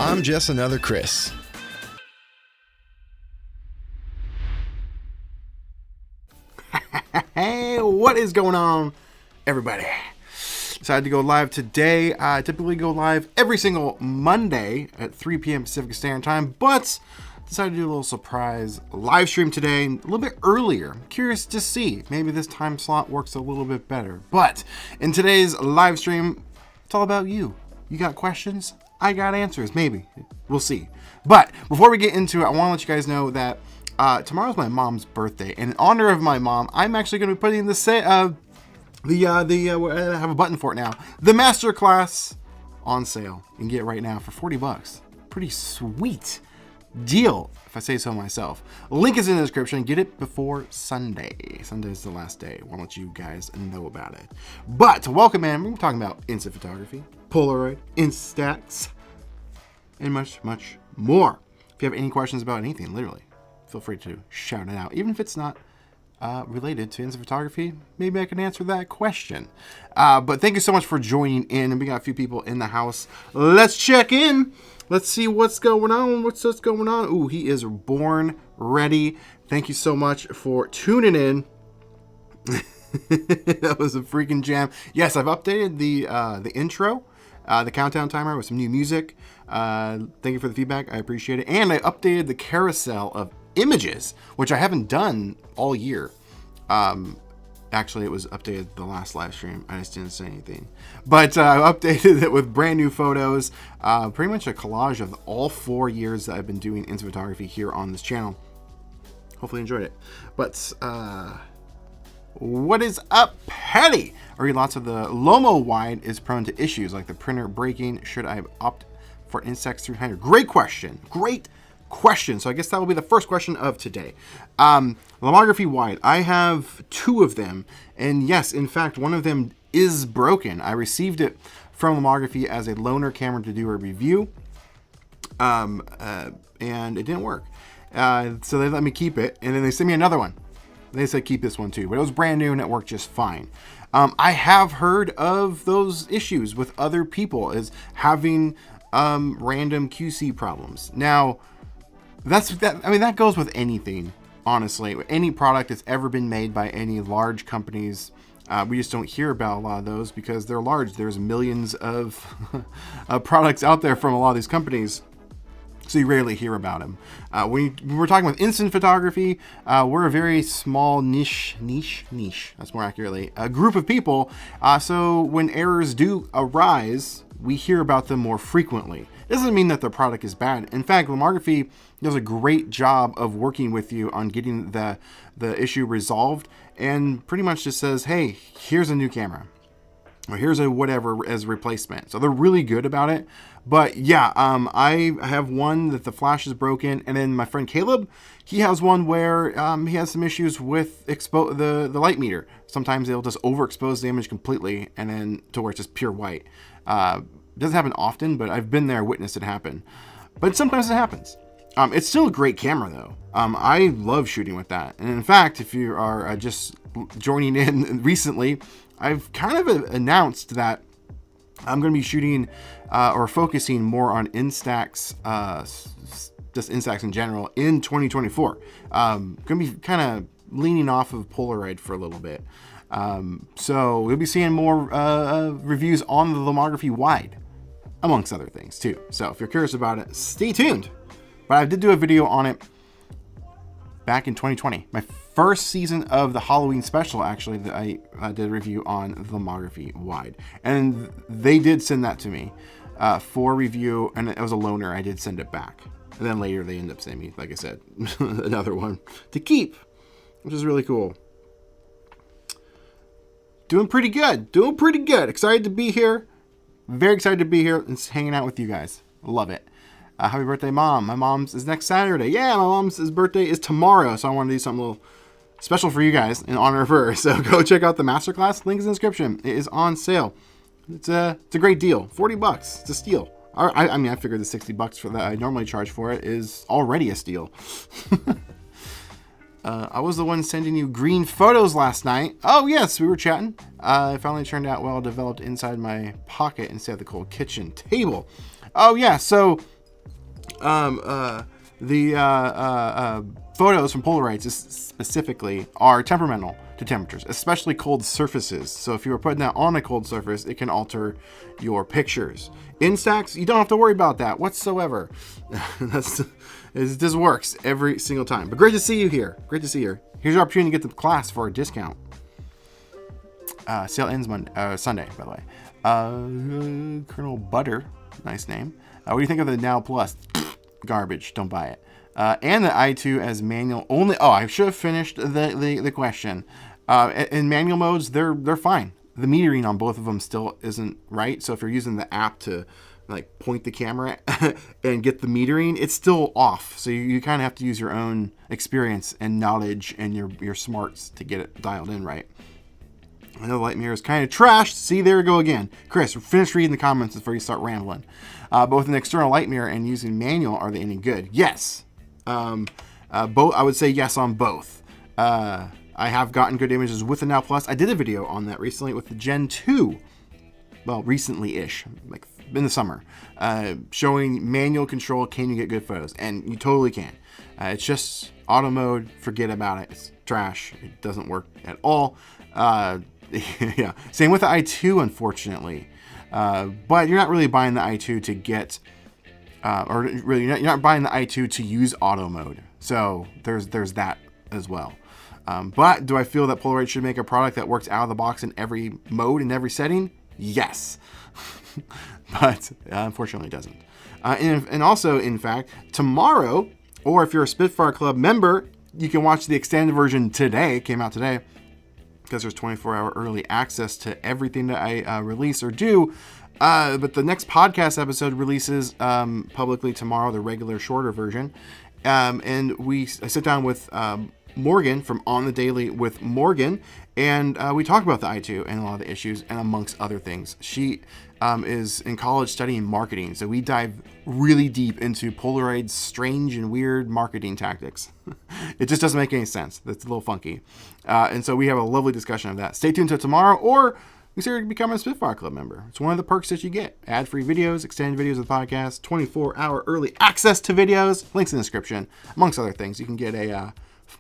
I'm just another Chris. Hey, what is going on, everybody? Decided to go live today. I typically go live every single Monday at 3 p.m. Pacific Standard Time, but decided to do a little surprise live stream today, a little bit earlier. Curious to see, maybe this time slot works a little bit better. But in today's live stream, it's all about you. You got questions? I got answers, maybe. We'll see. But before we get into it, I want to let you guys know that tomorrow's my mom's birthday, and in honor of my mom, I'm actually going to be putting I have a button for it now. The masterclass on sale. You can get it right now for $40. Pretty sweet deal, if I say so myself. Link is in the description. Get it before Sunday. Sunday is the last day. I want to let you guys know about it. But welcome, man. We're talking about instant photography, Polaroid, Instax, and much, much more. If you have any questions about anything, literally, feel free to shout it out. Even if it's not related to instant photography, maybe I can answer that question. But thank you so much for joining in. And we got a few people in the house. Let's check in. Let's see what's going on. What's going on? Ooh, he is born ready. Thank you so much for tuning in. That was a freaking jam. Yes, I've updated the intro, the countdown timer with some new music. Thank you for the feedback. I appreciate it. And I updated the carousel of images, which I haven't done all year. Actually, it was updated the last live stream. I just didn't say anything. But I updated it with brand new photos. Pretty much a collage of all 4 years that I've been doing instant photography here on this channel. Hopefully you enjoyed it. But what is up, Patty? I read lots of the Lomo wide is prone to issues like the printer breaking. Should I opt for Instax 300? Great question. Great question. So I guess that will be the first question of today. Lomography wide. I have 2 of them, and yes, in fact, one of them is broken. I received it from Lomography as a loaner camera to do a review, and it didn't work. So they let me keep it, and then they sent me another one. They said keep this one too, but it was brand new and it worked just fine. I have heard of those issues with other people as having random QC problems. Now, that goes with anything, honestly. Any product that's ever been made by any large companies, we just don't hear about a lot of those because they're large. There's millions of products out there from a lot of these companies, so you rarely hear about them. When we're talking about instant photography, we're a very small niche, that's more accurately, a group of people. So when errors do arise, we hear about them more frequently. It doesn't mean that the product is bad. In fact, Lomography does a great job of working with you on getting the issue resolved, and pretty much just says, hey, here's a new camera, or here's a whatever as a replacement. So they're really good about it. But yeah, I have one that the flash is broken, and then my friend Caleb, he has one where he has some issues with the light meter. Sometimes it'll just overexpose the image completely, and then to where it's just pure white. It doesn't happen often, but I've been there, witnessed it happen. But sometimes it happens. It's still a great camera though. I love shooting with that. And in fact, if you are just joining in recently, I've kind of announced that I'm going to be shooting or focusing more on Instax, just Instax in general, in 2024. Going to be kind of leaning off of Polaroid for a little bit. So we'll be seeing more reviews on the Lomography wide, amongst other things too. So if you're curious about it, stay tuned. But I did do a video on it back in 2020. My first season of the Halloween special, actually, that I did a review on the Lomography wide. And they did send that to me for review, and it was a loaner. I did send it back. And then later they ended up sending me, like I said, another one to keep, which is really cool. Doing pretty good. Excited to be here. Very excited to be here and hanging out with you guys. Love it. Happy birthday, Mom. My mom's is next Saturday. Yeah, my mom's birthday is tomorrow, so I want to do something a little special for you guys in honor of her. So go check out the masterclass. Link is in the description. It is on sale. It's a great deal. $40. It's a steal. I mean, I figured the $60 for that I normally charge for it is already a steal. I was the one sending you green photos last night. Oh, yes, we were chatting. It finally turned out well developed inside my pocket instead of the cold kitchen table. Oh, yeah, so photos from Polaroids specifically are temperamental to temperatures, especially cold surfaces. So if you were putting that on a cold surface, it can alter your pictures. Instax, you don't have to worry about that whatsoever. This works every single time. But great to see you here. Great to see you. Here's your opportunity to get the class for a discount. Sale ends Sunday, by the way. Colonel Butter, nice name. What do you think of the Now Plus? Garbage. Don't buy it. And the i2 as manual only. Oh, I should have finished the question. In manual modes, they're fine. The metering on both of them still isn't right. So if you're using the app to like point the camera and get the metering, it's still off. So you kind of have to use your own experience and knowledge and your smarts to get it dialed in right. I know the light mirror is kind of trashed. See, there we go again. Chris, finish reading the comments before you start rambling. Both an external light mirror and using manual, are they any good? Yes. Both. I would say yes on both. I have gotten good images with the Now Plus. I did a video on that recently with the Gen 2. Well, recently-ish, like in the summer, showing manual control. Can you get good photos? And you totally can. It's just auto mode. Forget about it. It's trash. It doesn't work at all. Yeah, same with the i2, unfortunately. But you're not really buying the i2 to get, or really, you're not buying the i2 to use auto mode. So there's that as well. But do I feel that Polaroid should make a product that works out of the box in every mode, in every setting? Yes. But unfortunately it doesn't. And also, in fact, tomorrow, or if you're a Spitfire Club member, you can watch the extended version today. It came out today, because there's 24-hour early access to everything that I release or do. But the next podcast episode releases publicly tomorrow, the regular, shorter version. And I sit down with Morgan from On the Daily with Morgan, and we talk about the i2 and a lot of the issues, and amongst other things. She is in college studying marketing, so we dive really deep into Polaroid's strange and weird marketing tactics. It just doesn't make any sense. That's a little funky. And so we have a lovely discussion of that. Stay tuned till tomorrow, or consider becoming a Spitfire Club member. It's one of the perks that you get. Ad-free videos, extended videos of the podcast, 24-hour early access to videos, links in the description, amongst other things. You can get a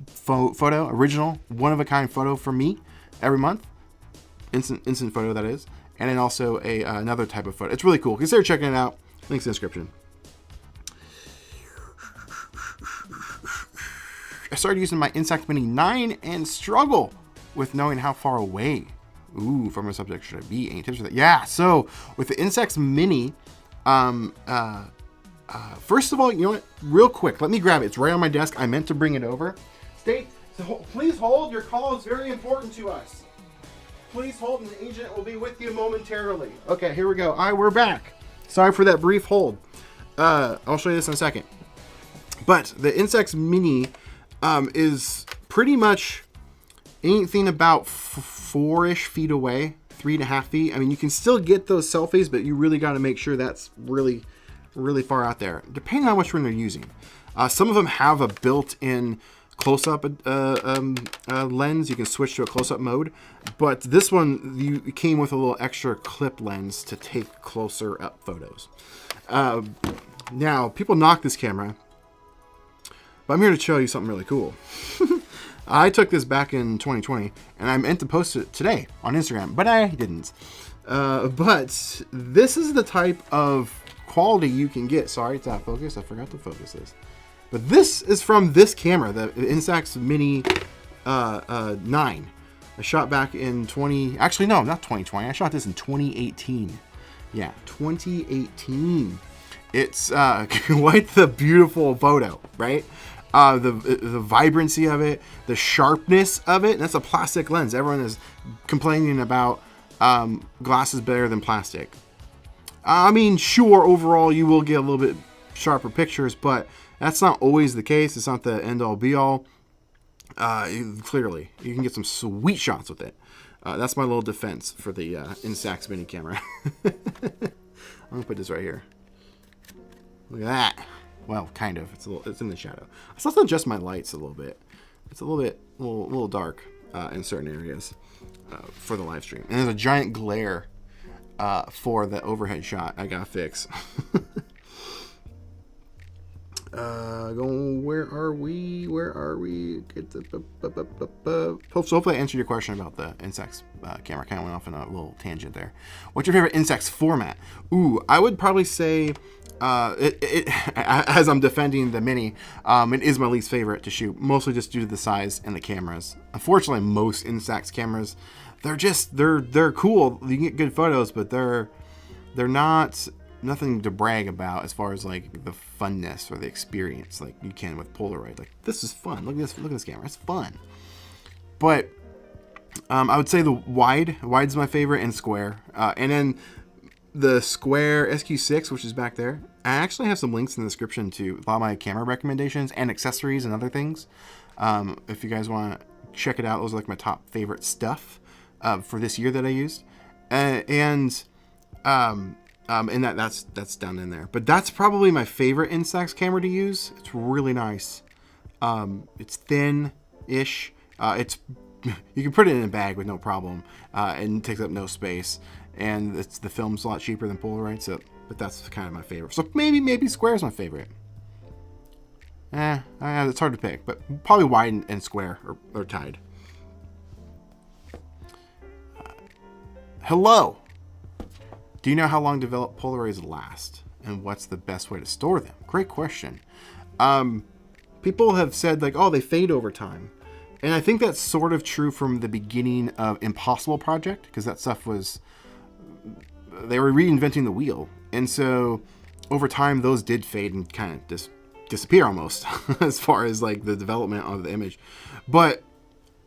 photo, original, one-of-a-kind photo from me every month. Instant photo, that is. And then also another type of photo. It's really cool. Consider checking it out. Links in the description. I started using my Instax Mini 9 and struggle with knowing how far away from a subject should I be. Any tips for that? Yeah, so with the Instax Mini, first of all, you know what? Real quick, let me grab it. It's right on my desk. I meant to bring it over. Please hold. Your call is very important to us. Please hold, and the agent will be with you momentarily. Okay, here we go. We're back. Sorry for that brief hold. I'll show you this in a second. But the Instax Mini is pretty much anything about 4-ish feet away, 3.5 feet. I mean, you can still get those selfies, but you really got to make sure that's really, really far out there, depending on which one they're using. Some of them have a built-in close-up lens. You can switch to a close-up mode, but this one came with a little extra clip lens to take closer up photos. Now, people knock this camera, but I'm here to show you something really cool. I took this back in 2020, and I meant to post it today on Instagram, but I didn't. But this is the type of quality you can get. Sorry, it's out of focus. I forgot to focus this. But this is from this camera, the Instax Mini 9. I shot back in actually no, not 2020. I shot this in 2018. Yeah, 2018. It's quite the beautiful photo, right? The vibrancy of it, the sharpness of it. That's a plastic lens. Everyone is complaining about glass is better than plastic. I mean, sure, overall you will get a little bit sharper pictures, but that's not always the case. It's not the end-all, be-all. Clearly, you can get some sweet shots with it. That's my little defense for the Instax Mini camera. I'm gonna put this right here. Look at that. Well, kind of. It's in the shadow. I still have to adjust my lights a little bit. It's a little dark in certain areas for the live stream. And there's a giant glare for the overhead shot I gotta fix. Where are we? Get the, so hopefully I answered your question about the Instax camera. Kind of went off on a little tangent there. What's your favorite Instax format? Ooh, I would probably say, as I'm defending the Mini, it is my least favorite to shoot, mostly just due to the size and the cameras. Unfortunately, most Instax cameras, they're cool. You can get good photos, but they're not nothing to brag about as far as like the funness or the experience like you can with Polaroid. Like, this is fun. Look at this camera. It's fun. But I would say the wide's my favorite, and square. And then the square SQ6, which is back there. I actually have some links in the description to a lot of my camera recommendations and accessories and other things. If you guys want to check it out, those are like my top favorite stuff for this year that I used. And that's down in there. But that's probably my favorite Instax camera to use. It's really nice. It's thin-ish. You can put it in a bag with no problem, and it takes up no space. And the film's a lot cheaper than Polaroid, but that's kind of my favorite. So maybe square's my favorite. It's hard to pick, but probably wide and square are tied. Hello. Do you know how long developed Polaroids last, and what's the best way to store them? Great question. People have said like, oh, they fade over time. And I think that's sort of true from the beginning of Impossible Project, because that stuff they were reinventing the wheel. And so over time, those did fade and kind of just disappear almost as far as like the development of the image. But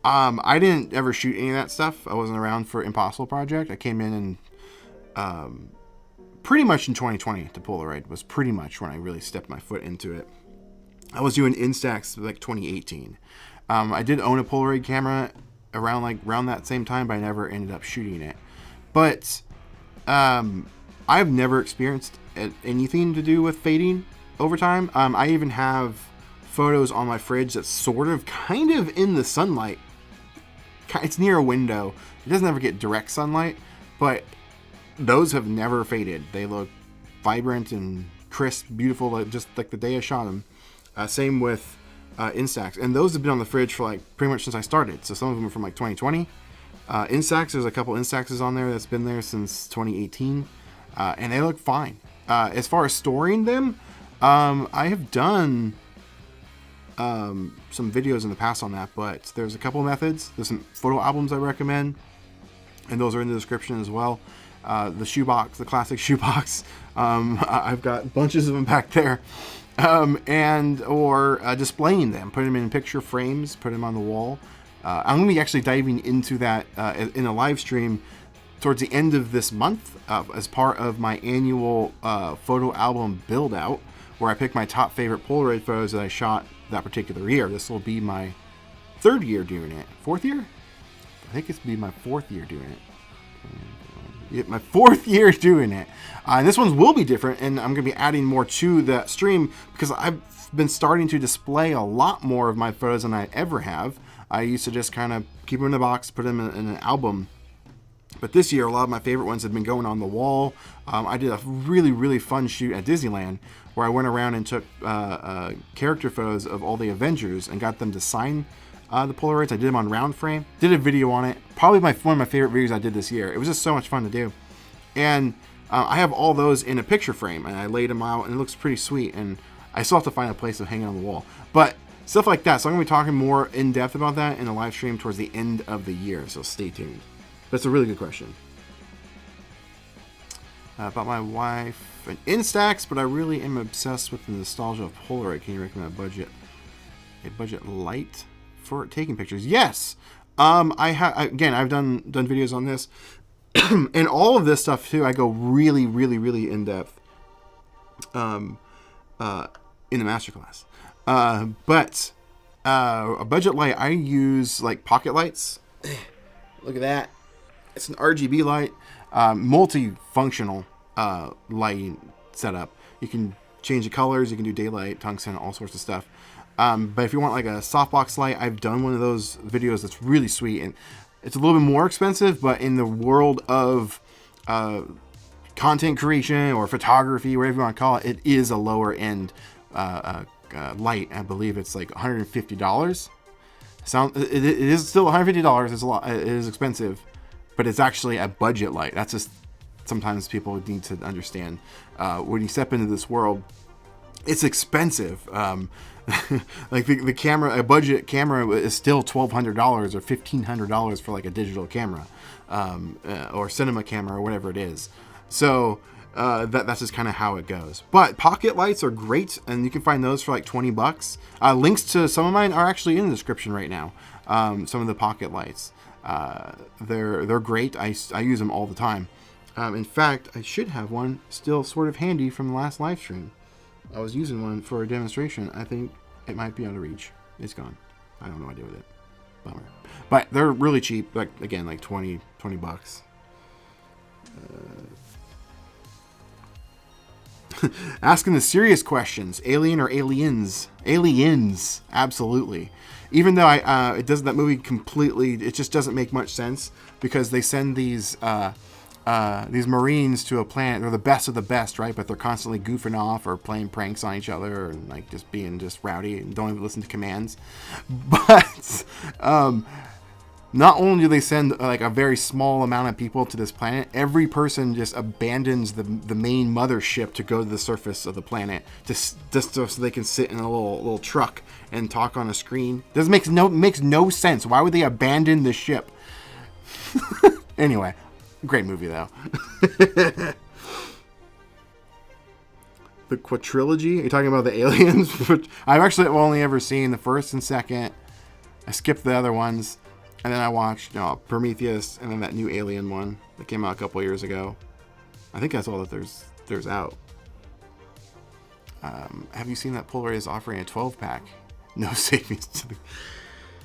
I didn't ever shoot any of that stuff. I wasn't around for Impossible Project. I came in and pretty much in 2020 to Polaroid was pretty much when I really stepped my foot into it. I was doing Instax like 2018. I did own a Polaroid camera around that same time, but I never ended up shooting it. But I've never experienced anything to do with fading over time. I even have photos on my fridge that's sort of kind of in the sunlight. It's near a window. It doesn't ever get direct sunlight, but those have never faded. They look vibrant and crisp, beautiful, just like the day I shot them. Same with Instax, and those have been on the fridge for like pretty much since I started. So some of them are from like 2020. Instax, there's a couple Instaxes on there that's been there since 2018, and they look fine. As far as storing them, I have done some videos in the past on that, but there's a couple methods. There's some photo albums I recommend, and those are in the description as well. The shoebox, the classic shoebox. I've got bunches of them back there. Or displaying them, putting them in picture frames, put them on the wall. I'm going to be actually diving into that in a live stream towards the end of this month as part of my annual photo album build out, where I pick my top favorite Polaroid photos that I shot that particular year. This will be my third year doing it. Fourth year? I think it's be my fourth year doing it. My fourth year doing it. This one will be different, and I'm going to be adding more to that stream because I've been starting to display a lot more of my photos than I ever have. I used to just kind of keep them in a box, put them in an album. But this year, a lot of my favorite ones have been going on the wall. I did a really, really fun shoot at Disneyland where I went around and took character photos of all the Avengers and got them to sign the Polaroids. I did them on round frame, did a video on it. Probably one of my favorite videos I did this year. It was just so much fun to do. And I have all those in a picture frame, and I laid them out, and it looks pretty sweet. And I still have to find a place to hang it on the wall. But stuff like that. So I'm going to be talking more in depth about that in a live stream towards the end of the year. So stay tuned. That's a really good question. About my wife and Instax, but I really am obsessed with the nostalgia of Polaroid. Can you recommend a budget light for taking pictures? Yes. I've done videos on this. And all of this stuff too, I go really, really, really in depth in the masterclass. But a budget light, I use like pocket lights. Look at that. It's an RGB light, multifunctional lighting setup. You can change the colors, you can do daylight, tungsten, all sorts of stuff. But if you want like a softbox light, I've done one of those videos that's really sweet, and it's a little bit more expensive, but in the world of content creation or photography, whatever you want to call it, it is a lower end light. I believe it's like $150. It is still $150. It's a lot. It is expensive, but it's actually a budget light. That's just sometimes people need to understand when you step into this world. It's expensive. Like the camera, a budget camera is still $1,200 or $1,500 for like a digital camera, or cinema camera or whatever it is. So that's just kind of how it goes. But pocket lights are great, and you can find those for like $20. Links to some of mine are actually in the description right now. Some of the pocket lights, they're great. I use them all the time. In fact, I should have one still sort of handy from the last live stream. I was using one for a demonstration. I think it might be out of reach. It's gone. I don't know what to do with it. Bummer. But they're really cheap. Like, again, like 20 bucks. Asking the serious questions. Alien or aliens? Aliens. Absolutely. Even though it doesn't, that movie completely, it just doesn't make much sense, because they send these Marines to a planet. They're the best of the best, right? But they're constantly goofing off or playing pranks on each other, and like just being just rowdy and don't even listen to commands. But not only do they send like a very small amount of people to this planet, every person just abandons the main mothership to go to the surface of the planet, just so they can sit in a little truck and talk on a screen. This makes no sense. Why would they abandon the ship? Anyway. Great movie, though. The quadrilogy? Are you talking about the aliens? I've actually only ever seen the first and second. I skipped the other ones. And then I watched Prometheus, and then that new Alien one that came out a couple years ago. I think that's all that there's out. Have you seen that Polaroid is offering a 12-pack? No savings to the...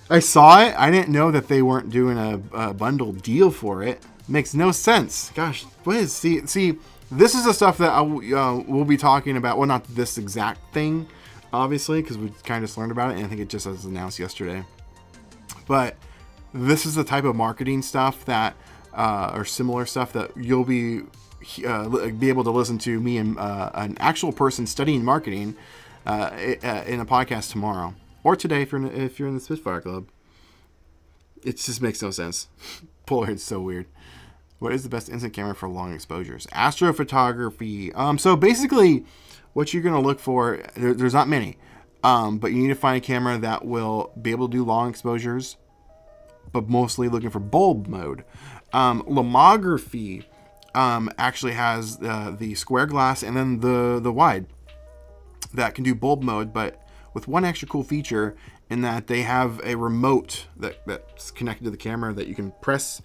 I saw it. I didn't know that they weren't doing a bundle deal for it. Makes no sense. Gosh, what is... See, this is the stuff that we'll be talking about. Well, not this exact thing, obviously, because we kind of just learned about it, and I think it just was announced yesterday. But this is the type of marketing stuff that, or similar stuff that you'll be able to listen to me and an actual person studying marketing in a podcast tomorrow or today if you're in the Spitfire Club. It just makes no sense. Polaroid's so weird. What is the best instant camera for long exposures? Astrophotography. So basically, what you're going to look for, there's not many, but you need to find a camera that will be able to do long exposures, but mostly looking for bulb mode. Lomography actually has the square glass and then the wide that can do bulb mode, but with one extra cool feature in that they have a remote that's connected to the camera that you can press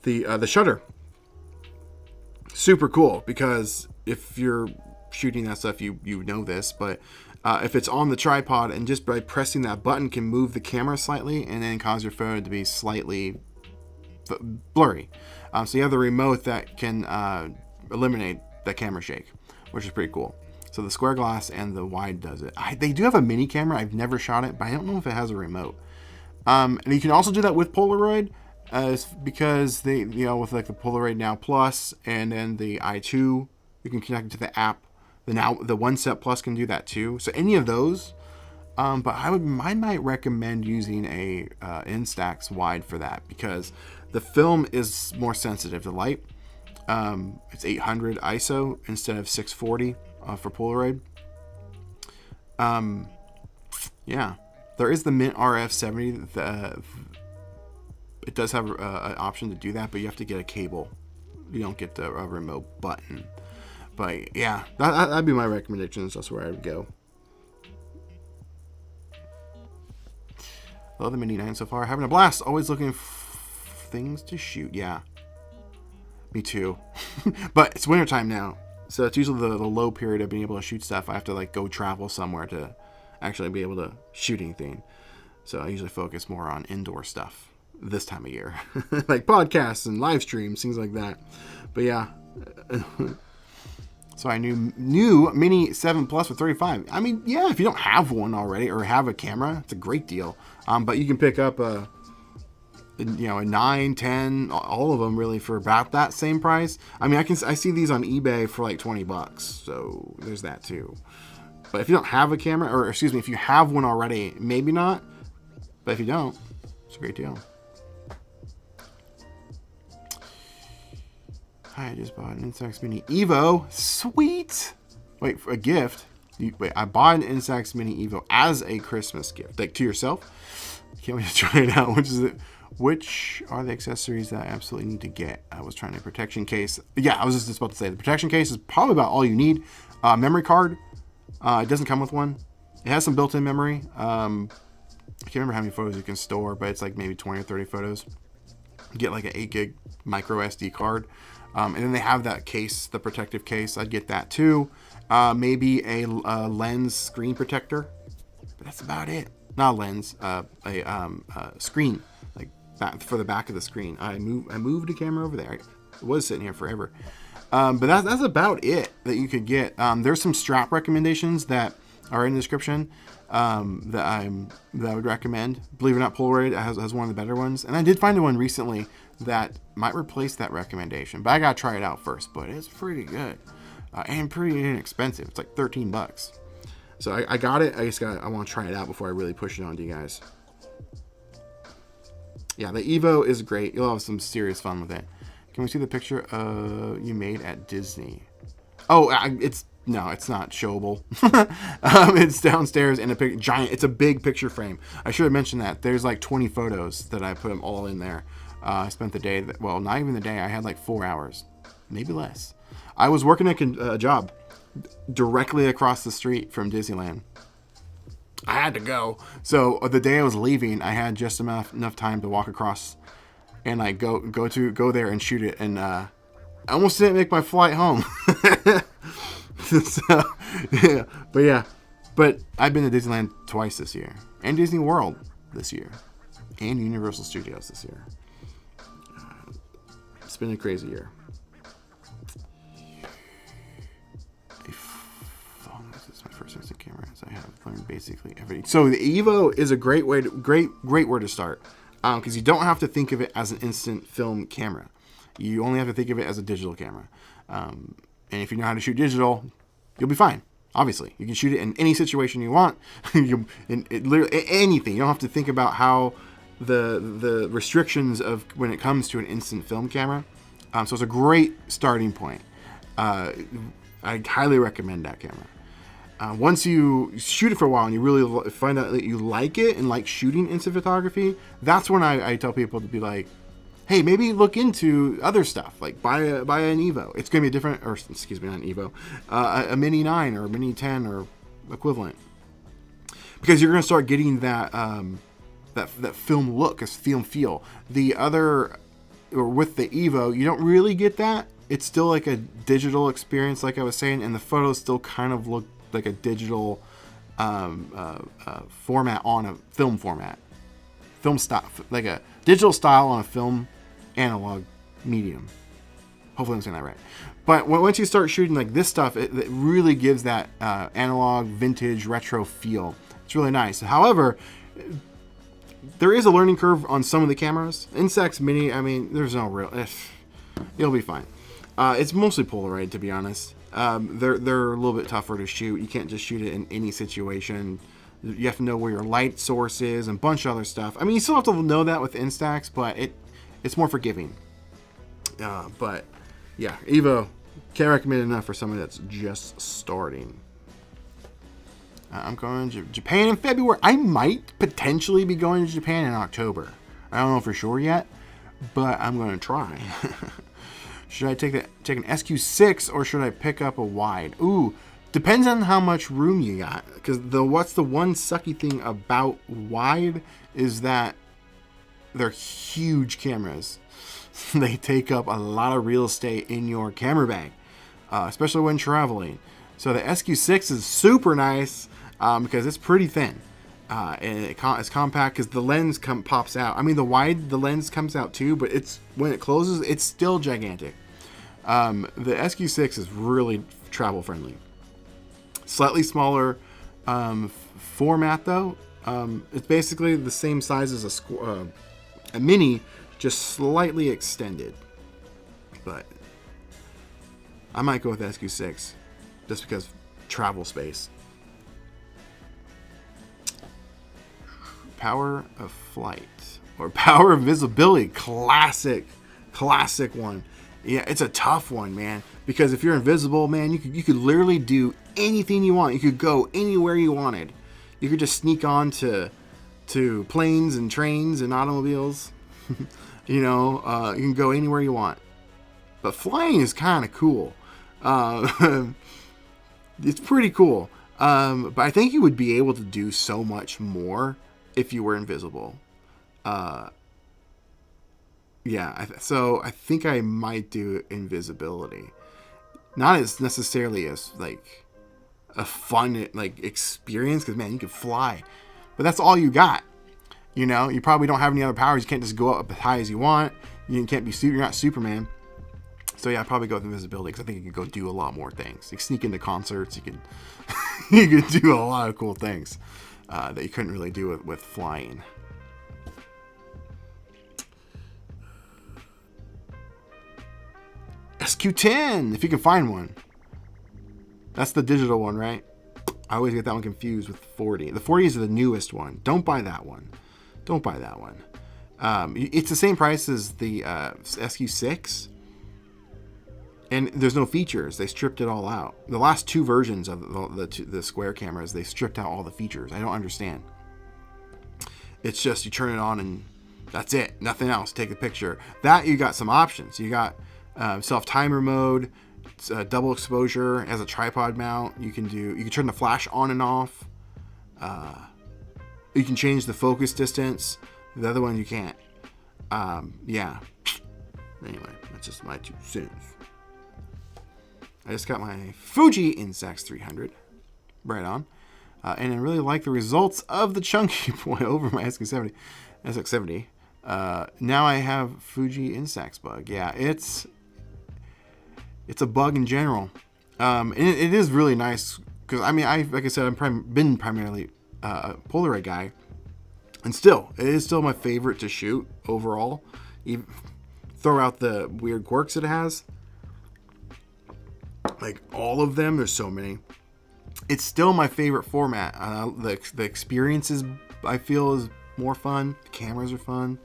the shutter. Super cool, because if you're shooting that stuff, you know this, but if it's on the tripod and just by pressing that button can move the camera slightly and then cause your photo to be slightly blurry. So you have the remote that can eliminate that camera shake, which is pretty cool. So the square glass and the wide does it. They do have a mini camera. I've never shot it, but I don't know if it has a remote. And you can also do that with Polaroid, because they, with like the Polaroid Now Plus and then the i2, you can connect it to the app. The One Set Plus can do that too. So any of those, but I might recommend using a Instax wide for that, because the film is more sensitive to light. It's 800 ISO instead of 640 for Polaroid. Yeah, there is the Mint RF70. It does have an option to do that, but you have to get a cable. You don't get the remote button. But yeah, that'd be my recommendations. That's where I would go. I love the Mini 9 so far. Having a blast. Always looking things to shoot. Yeah. Me too. But it's wintertime now. So it's usually the low period of being able to shoot stuff. I have to like go travel somewhere to actually be able to shoot anything. So I usually focus more on indoor stuff this time of year. Like podcasts and live streams, things like that. But yeah. So I new Mini 7 Plus with 35. I mean, yeah, if you don't have one already or have a camera, it's a great deal. But you can pick up a 9, 10, all of them really for about that same price. I mean, I see these on eBay for like $20, so there's that too. But if you don't have a camera, or excuse me, if you have one already, maybe not. But if you don't, it's a great deal. Hi, I just bought an Instax Mini Evo. Sweet. Wait, for a gift? Wait, I bought an Instax Mini Evo as a Christmas gift, like to yourself. Can't wait to try it out. Which are the accessories that I absolutely need to get? I was trying to protection case. Yeah, I was just about to say the protection case is probably about all you need. Memory card. It doesn't come with one. It has some built-in memory. I can't remember how many photos you can store, but it's like maybe 20 or 30 photos. You get like an 8 gig micro SD card. And then they have that case, the protective case. I'd get that too. Maybe a lens screen protector, but that's about it. Not a lens, a screen, like for the back of the screen. I moved the camera over there. It was sitting here forever. But that's about it that you could get. There's some strap recommendations that are in the description that I would recommend. Believe it or not, Polaroid has one of the better ones, and I did find one recently that might replace that recommendation. But I gotta try it out first. But it's pretty good and pretty inexpensive. It's like $13. So I got it. I want to try it out before I really push it on to you guys. Yeah, the Evo is great. You'll have some serious fun with it. Can we see the picture you made at Disney? Oh, it's not showable. It's downstairs in a giant. It's a big picture frame. I should have mentioned that. There's like 20 photos that I put them all in there. I spent the day. Well, not even the day. I had like 4 hours, maybe less. I was working a job directly across the street from Disneyland. I had to go. So the day I was leaving, I had just enough time to walk across and like go there and shoot it. And I almost didn't make my flight home. So, yeah, but I've been to Disneyland twice this year, and Disney World this year, and Universal Studios this year. It's been a crazy year. This is my first instant camera, as I have learned basically everything. So the Evo is a great way to start, because you don't have to think of it as an instant film camera. You only have to think of it as a digital camera. And if you know how to shoot digital, you'll be fine. Obviously, you can shoot it in any situation you want. Literally anything. You don't have to think about how the restrictions of when it comes to an instant film camera. So it's a great starting point. I highly recommend that camera. Once you shoot it for a while and you really find out that you like it and like shooting instant photography, that's when I tell people to be like, hey, maybe look into other stuff, like buy an Evo. It's going to be a different, or excuse me, not an Evo, a Mini 9 or a Mini 10 or equivalent. Because you're going to start getting that film look, a film feel. The other, or with the Evo, you don't really get that. It's still like a digital experience, like I was saying, and the photos still kind of look like a digital format on a film format. Film style, like a digital style on a film analog medium. Hopefully I'm saying that right. But once you start shooting like this stuff, it really gives that analog, vintage, retro feel. It's really nice. However, there is a learning curve on some of the cameras. Instax Mini, I mean, there's no real... You'll be fine. It's mostly Polaroid, to be honest. They're a little bit tougher to shoot. You can't just shoot it in any situation. You have to know where your light source is and a bunch of other stuff. I mean, you still have to know that with Instax, but it's more forgiving. But yeah, Evo, can't recommend it enough for somebody that's just starting. I'm going to Japan in February. I might potentially be going to Japan in October. I don't know for sure yet, but I'm going to try. Should I take an SQ6 or should I pick up a wide? Ooh, depends on how much room you got. Because what's the one sucky thing about wide is that they're huge cameras. They take up a lot of real estate in your camera bag, especially when traveling. So the SQ6 is super nice because it's pretty thin. And it's compact because the lens pops out. I mean, the lens comes out too, but when it closes, it's still gigantic. The SQ6 is really travel friendly. Slightly smaller format though. It's basically the same size as a Mini, just slightly extended. But I might go with the SQ6 just because travel space. Power of Flight or Power of Visibility. Classic one. Yeah, it's a tough one, man. Because if you're invisible, man, you could literally do anything you want. You could go anywhere you wanted. You could just sneak on to planes and trains and automobiles. You can go anywhere you want. But flying is kind of cool. It's pretty cool. But I think you would be able to do so much more if you were invisible. So I think I might do invisibility. Not as necessarily as like a fun like experience, because man, you could fly, but that's all you got. You probably don't have any other powers. You can't just go up as high as you want. You can't be you're not Superman. So yeah, I'd probably go with invisibility because I think you could go do a lot more things. You sneak into concerts. You could you could do a lot of cool things that you couldn't really do with flying. SQ10, if you can find one. That's the digital one, right? I always get that one confused with the 40. The 40 is the newest one. Don't buy that one. Don't buy that one. It's the same price as the SQ6. And there's no features. They stripped it all out. The last two versions of the square cameras, they stripped out all the features. I don't understand. It's just you turn it on and that's it. Nothing else. Take a picture. That you got some options. You got self-timer mode, double exposure as a tripod mount. You can turn the flash on and off. You can change the focus distance. The other one you can't. Yeah. Anyway, that's just my 2 cents. I just got my Fuji Instax 300. Right on. And I really like the results of the chunky boy over my SX70. Now I have Fuji Instax bug. Yeah, it's a bug in general. And it is really nice because like I said, I've been primarily a Polaroid guy, and it is still my favorite to shoot overall. Even throw out the weird quirks it has, like all of them. There's so many. It's still my favorite format. The experiences I feel is more fun. The cameras are fun.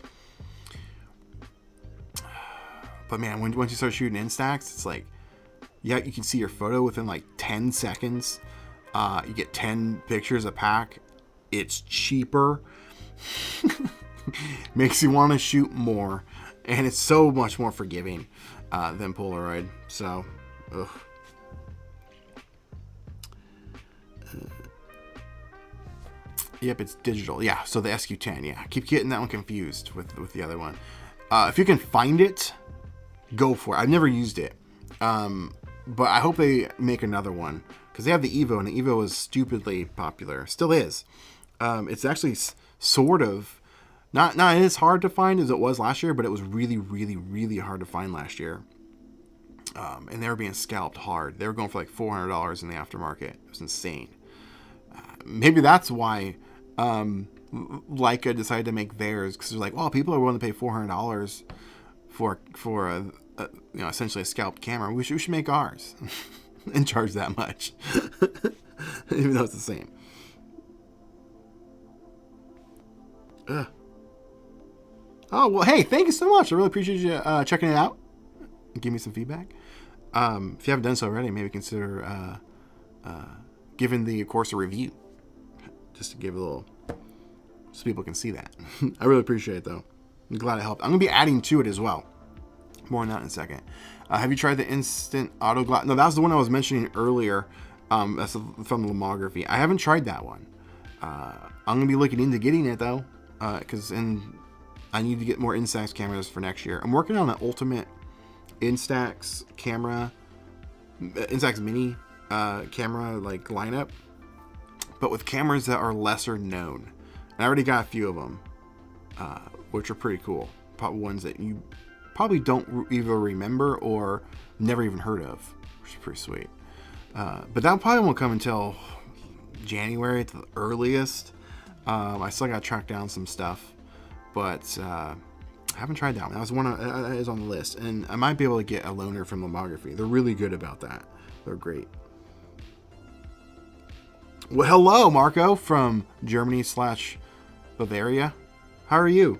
But man, once you start shooting Instax, it's like, yeah, you can see your photo within like 10 seconds. You get 10 pictures a pack. It's cheaper. Makes you want to shoot more. And it's so much more forgiving than Polaroid. So, ugh. Yep, it's digital. Yeah, so the SQ10. Yeah, I keep getting that one confused with the other one. If you can find it, go for it. I've never used it. But I hope they make another one. Because they have the Evo, and the Evo is stupidly popular. Still is. It's actually sort of not as hard to find as it was last year, but it was really, really, really hard to find last year. And they were being scalped hard. They were going for like $400 in the aftermarket. It was insane. Maybe that's why Leica decided to make theirs, because they're like, well, people are willing to pay $400 for essentially a scalped camera. We should make ours and charge that much, even though it's the same. Ugh. Oh, well, hey, thank you so much. I really appreciate you checking it out and giving me some feedback. If you haven't done so already, maybe consider giving the course a review, just to give a little, so people can see that. I really appreciate it, though. I'm glad it helped. I'm going to be adding to it as well. More on that in a second. Have you tried the instant auto glass? No, that was the one I was mentioning earlier. That's from the Lomography. I haven't tried that one. I'm going to be looking into getting it, though, because I need to get more Instax cameras for next year. I'm working on an ultimate Instax camera, Instax Mini camera like lineup, but with cameras that are lesser known. And I already got a few of them, which are pretty cool. Ones that you probably don't either remember or never even heard of, which is pretty sweet. But that probably won't come until January at the earliest. I still got to track down some stuff, but I haven't tried that one. That was one that is on the list, and I might be able to get a loaner from Lomography. They're really good about that. They're great. Well, hello, Marco from Germany / Bavaria, how are you?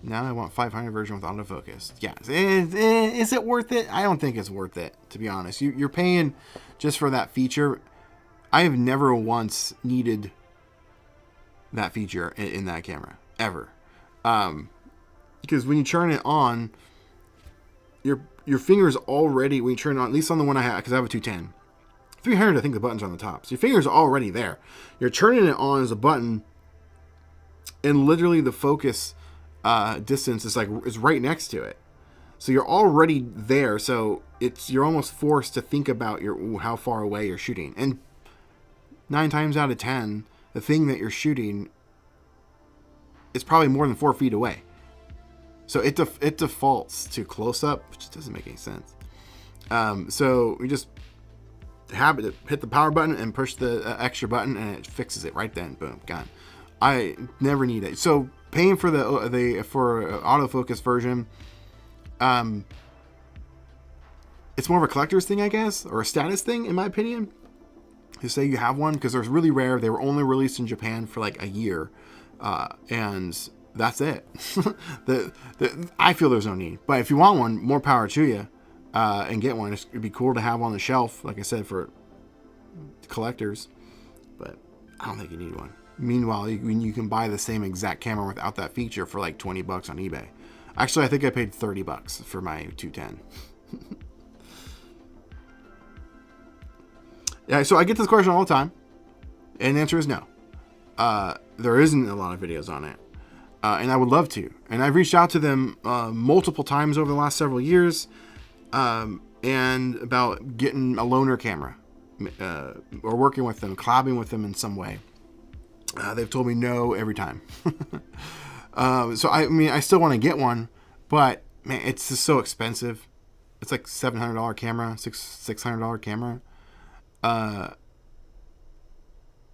Now I want 500 version with autofocus. Yeah, is it worth it? I don't think it's worth it, to be honest. You're paying just for that feature. I have never once needed that feature in that camera, ever. Because when you turn it on, your fingers already, when you turn it on, at least on the one I have, because I have a 210. 300, I think the button's on the top. So your finger's already there. You're turning it on as a button, and literally the focus distance is right next to it. So you're already there. So you're almost forced to think about how far away you're shooting. And 9 times out of 10, the thing that you're shooting is probably more than 4 feet away. So it defaults to close up, which doesn't make any sense. So we just hit the power button and push the extra button, and it fixes it right then. Boom, gone. I never need it. So paying for for autofocus version, it's more of a collector's thing, I guess, or a status thing, in my opinion. You say you have one, because they're really rare. They were only released in Japan for like a year, and that's it. I feel there's no need. But if you want one, more power to you, and get one. It'd be cool to have on the shelf, like I said, for collectors. But I don't think you need one. Meanwhile, you can buy the same exact camera without that feature for like $20 on eBay. Actually, I think I paid $30 for my 210. Yeah, so I get this question all the time, and the answer is no. There isn't a lot of videos on it, and I would love to. And I've reached out to them multiple times over the last several years, and about getting a loaner camera, or working with them, collabing with them in some way. They've told me no every time. So I still want to get one, but man, it's just so expensive. It's like $700 camera, $600 camera.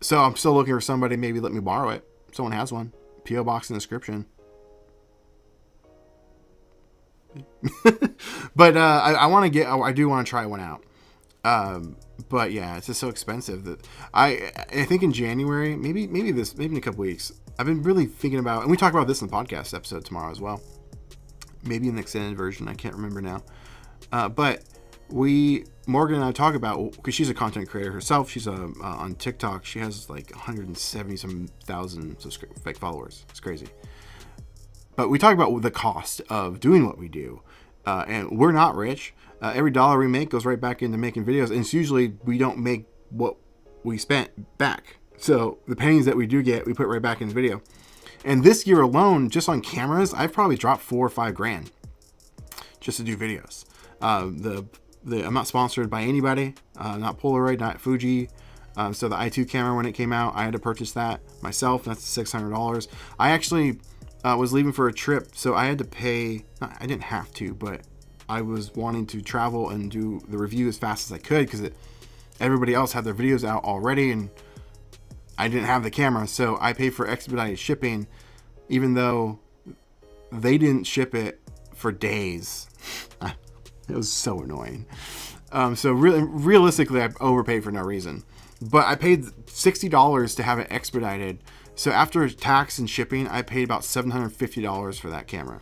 So I'm still looking for somebody to maybe let me borrow it. Someone has one. P.O. box in the description. But I do want to try one out. But yeah, it's just so expensive that I think in January, maybe in a couple weeks, I've been really thinking about, and we talk about this in the podcast episode tomorrow as well. Maybe in the extended version, I can't remember now. But Morgan and I talk about, because she's a content creator herself. She's on TikTok. She has like 170 thousand fake followers. It's crazy. But we talk about the cost of doing what we do, and we're not rich. Every dollar we make goes right back into making videos, and it's usually we don't make what we spent back. So the pennies that we do get, we put right back into video. And this year alone, just on cameras, I've probably dropped $4 or $5 grand just to do videos. I'm not sponsored by anybody, not Polaroid, not Fuji. So the i2 camera, when it came out, I had to purchase that myself. That's $600. I actually was leaving for a trip, so I had to pay. I didn't have to, but I was wanting to travel and do the review as fast as I could, because everybody else had their videos out already, and I didn't have the camera, so I paid for expedited shipping, even though they didn't ship it for days. It was so annoying. So realistically, I overpaid for no reason. But I paid $60 to have it expedited. So after tax and shipping, I paid about $750 for that camera.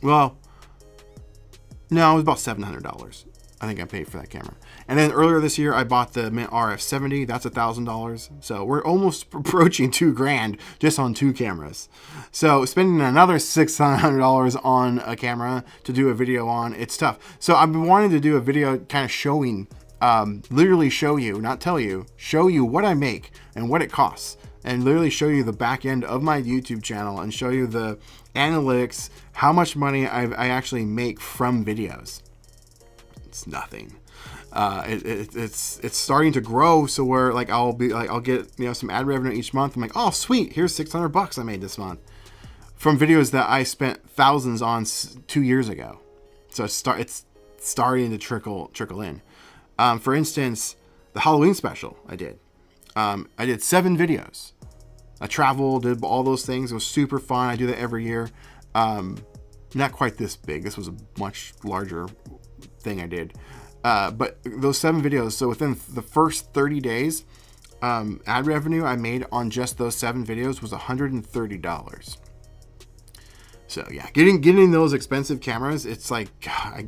Well, no, it was about $700. I think I paid for that camera. And then earlier this year, I bought the Mint RF70. That's $1,000. So we're almost approaching $2 grand just on 2 cameras. So spending another $600 on a camera to do a video on, it's tough. So I've been wanting to do a video kind of showing, literally show you, not tell you, show you what I make and what it costs. And literally show you the back end of my YouTube channel and show you the analytics, how much money I actually make from videos. It's nothing. It's starting to grow, so where like I'll get some ad revenue each month. I'm like, oh sweet, here's $600 I made this month from videos that I spent thousands on 2 years ago. So it's starting to trickle in. For instance, the Halloween special I did 7 videos. I traveled, did all those things. It was super fun. I do that every year. Not quite this big. This was a much larger thing I did. But those 7 videos, so within the first 30 days, ad revenue I made on just those 7 videos was $130. So yeah, getting those expensive cameras, it's like I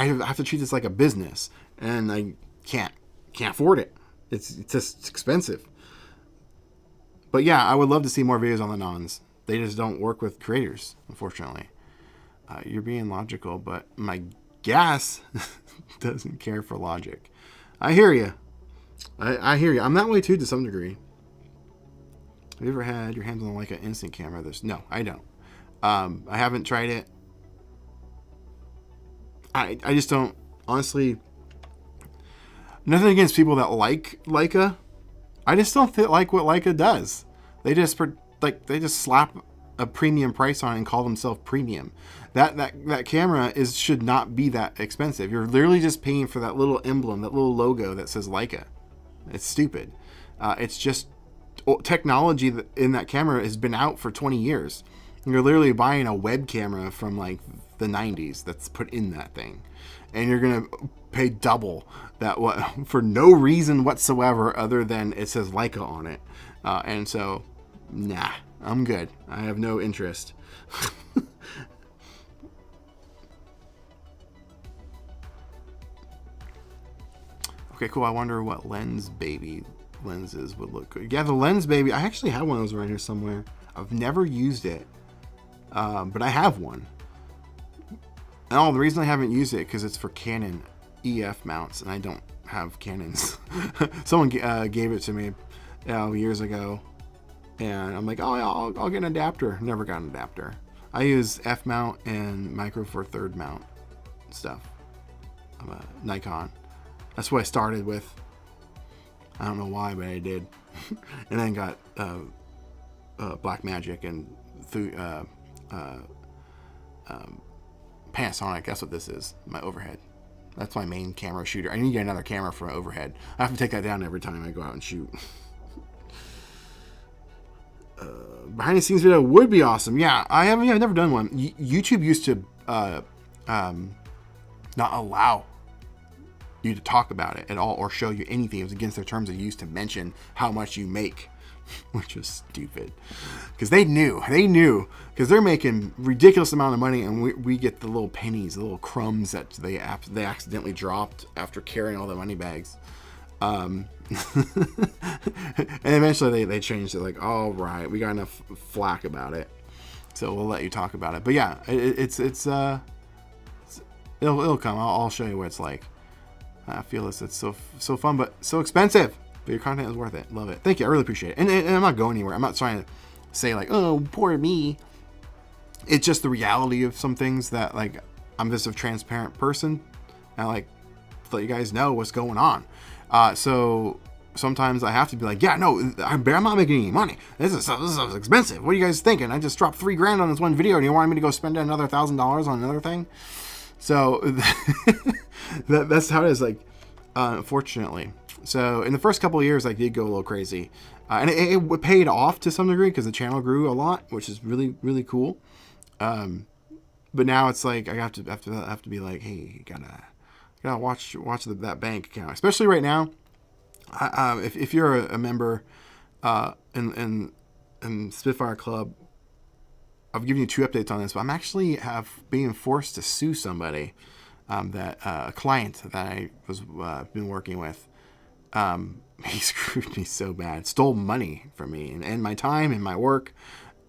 have to treat this like a business, and I can't afford it. It's just expensive. But yeah, I would love to see more videos on the nons. They just don't work with creators, unfortunately. You're being logical, but my gas doesn't care for logic. I hear you. I hear you. I'm that way too, to some degree. Have you ever had your hands on like an instant camera? No, I don't. I haven't tried it. I just don't. Honestly, nothing against people that like Leica. I just don't like what Leica does. They just slap a premium price on it and call themselves premium. That camera should not be that expensive. You're literally just paying for that little emblem, that little logo that says Leica. It's stupid. It's just technology in that camera has been out for 20 years. You're literally buying a web camera from like the 90s that's put in that thing, and you're gonna pay double that for no reason whatsoever other than it says Leica on it. And so, nah, I'm good. I have no interest. Okay, cool. I wonder what Lens Baby lenses would look good. Yeah, the Lens Baby. I actually have one of those around here somewhere. I've never used it, but I have one. And the reason I haven't used it because it's for Canon EF mounts, and I don't have Canons. Someone gave it to me years ago, and I'm like, oh yeah, I'll get an adapter. Never got an adapter. I use F mount and Micro Four Third mount stuff. I'm a Nikon. That's what I started with. I don't know why, but I did. And then got Blackmagic and Panasonic. That's what this is. My overhead. That's my main camera shooter. I need to get another camera for my overhead. I have to take that down every time I go out and shoot. Behind the scenes video would be awesome. Yeah, I've never done one. YouTube used to not allow you to talk about it at all or show you anything. It was against their terms of use to mention how much you make, which was stupid. Because they knew, because they're making ridiculous amount of money, and we get the little pennies, the little crumbs that they accidentally dropped after carrying all the money bags. And eventually they changed it, like, all right, we got enough flack about it, so we'll let you talk about it. But yeah, it'll come. I'll show you what it's like. I feel it's so fun, but so expensive. But your content is worth it. Love it. Thank you. I really appreciate it. And I'm not going anywhere. I'm not trying to say like, oh, poor me. It's just the reality of some things that, like, I'm just a transparent person. And I like to let you guys know what's going on. So sometimes I have to be like, yeah, no, I'm not making any money. This is expensive. What are you guys thinking? I just dropped $3,000 on this one video, and you want me to go spend another $1,000 on another thing? So that's how it is, like, unfortunately. So in the first couple of years, I did go a little crazy, and it paid off to some degree because the channel grew a lot, which is really, really cool. But now it's like I have to be like, hey, you gotta watch that bank account, especially right now. If you're a member in Spitfire Club, I've given you 2 updates on this, but I'm actually being forced to sue somebody, a client that I was been working with. He screwed me so bad, stole money from me and my time and my work,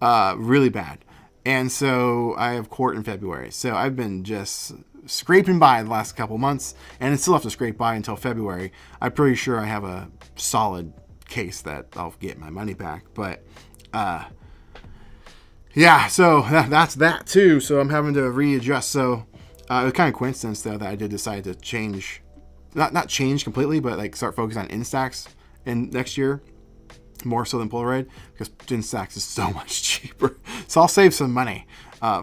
really bad. And so I have court in February. So I've been just scraping by the last couple months, and I still have to scrape by until February. I'm pretty sure I have a solid case that I'll get my money back, but yeah, so that's that too. So I'm having to readjust. So it was kind of coincidence though that I did decide to change, not change completely, but like start focusing on Instax in next year more so than Polaroid, because Instax is so much cheaper. So I'll save some money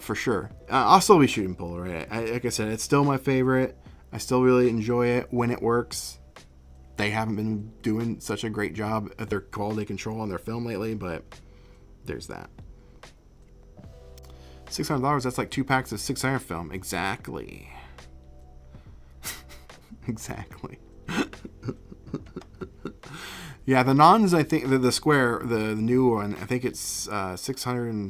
for sure. I'll still be shooting Polaroid. Like I said, it's still my favorite. I still really enjoy it when it works. They haven't been doing such a great job at their quality control on their film lately, but there's that. $600, that's like 2 packs of 600 film. Exactly. Exactly. Yeah, the Nons, I think the square, the new one, I think it's $650,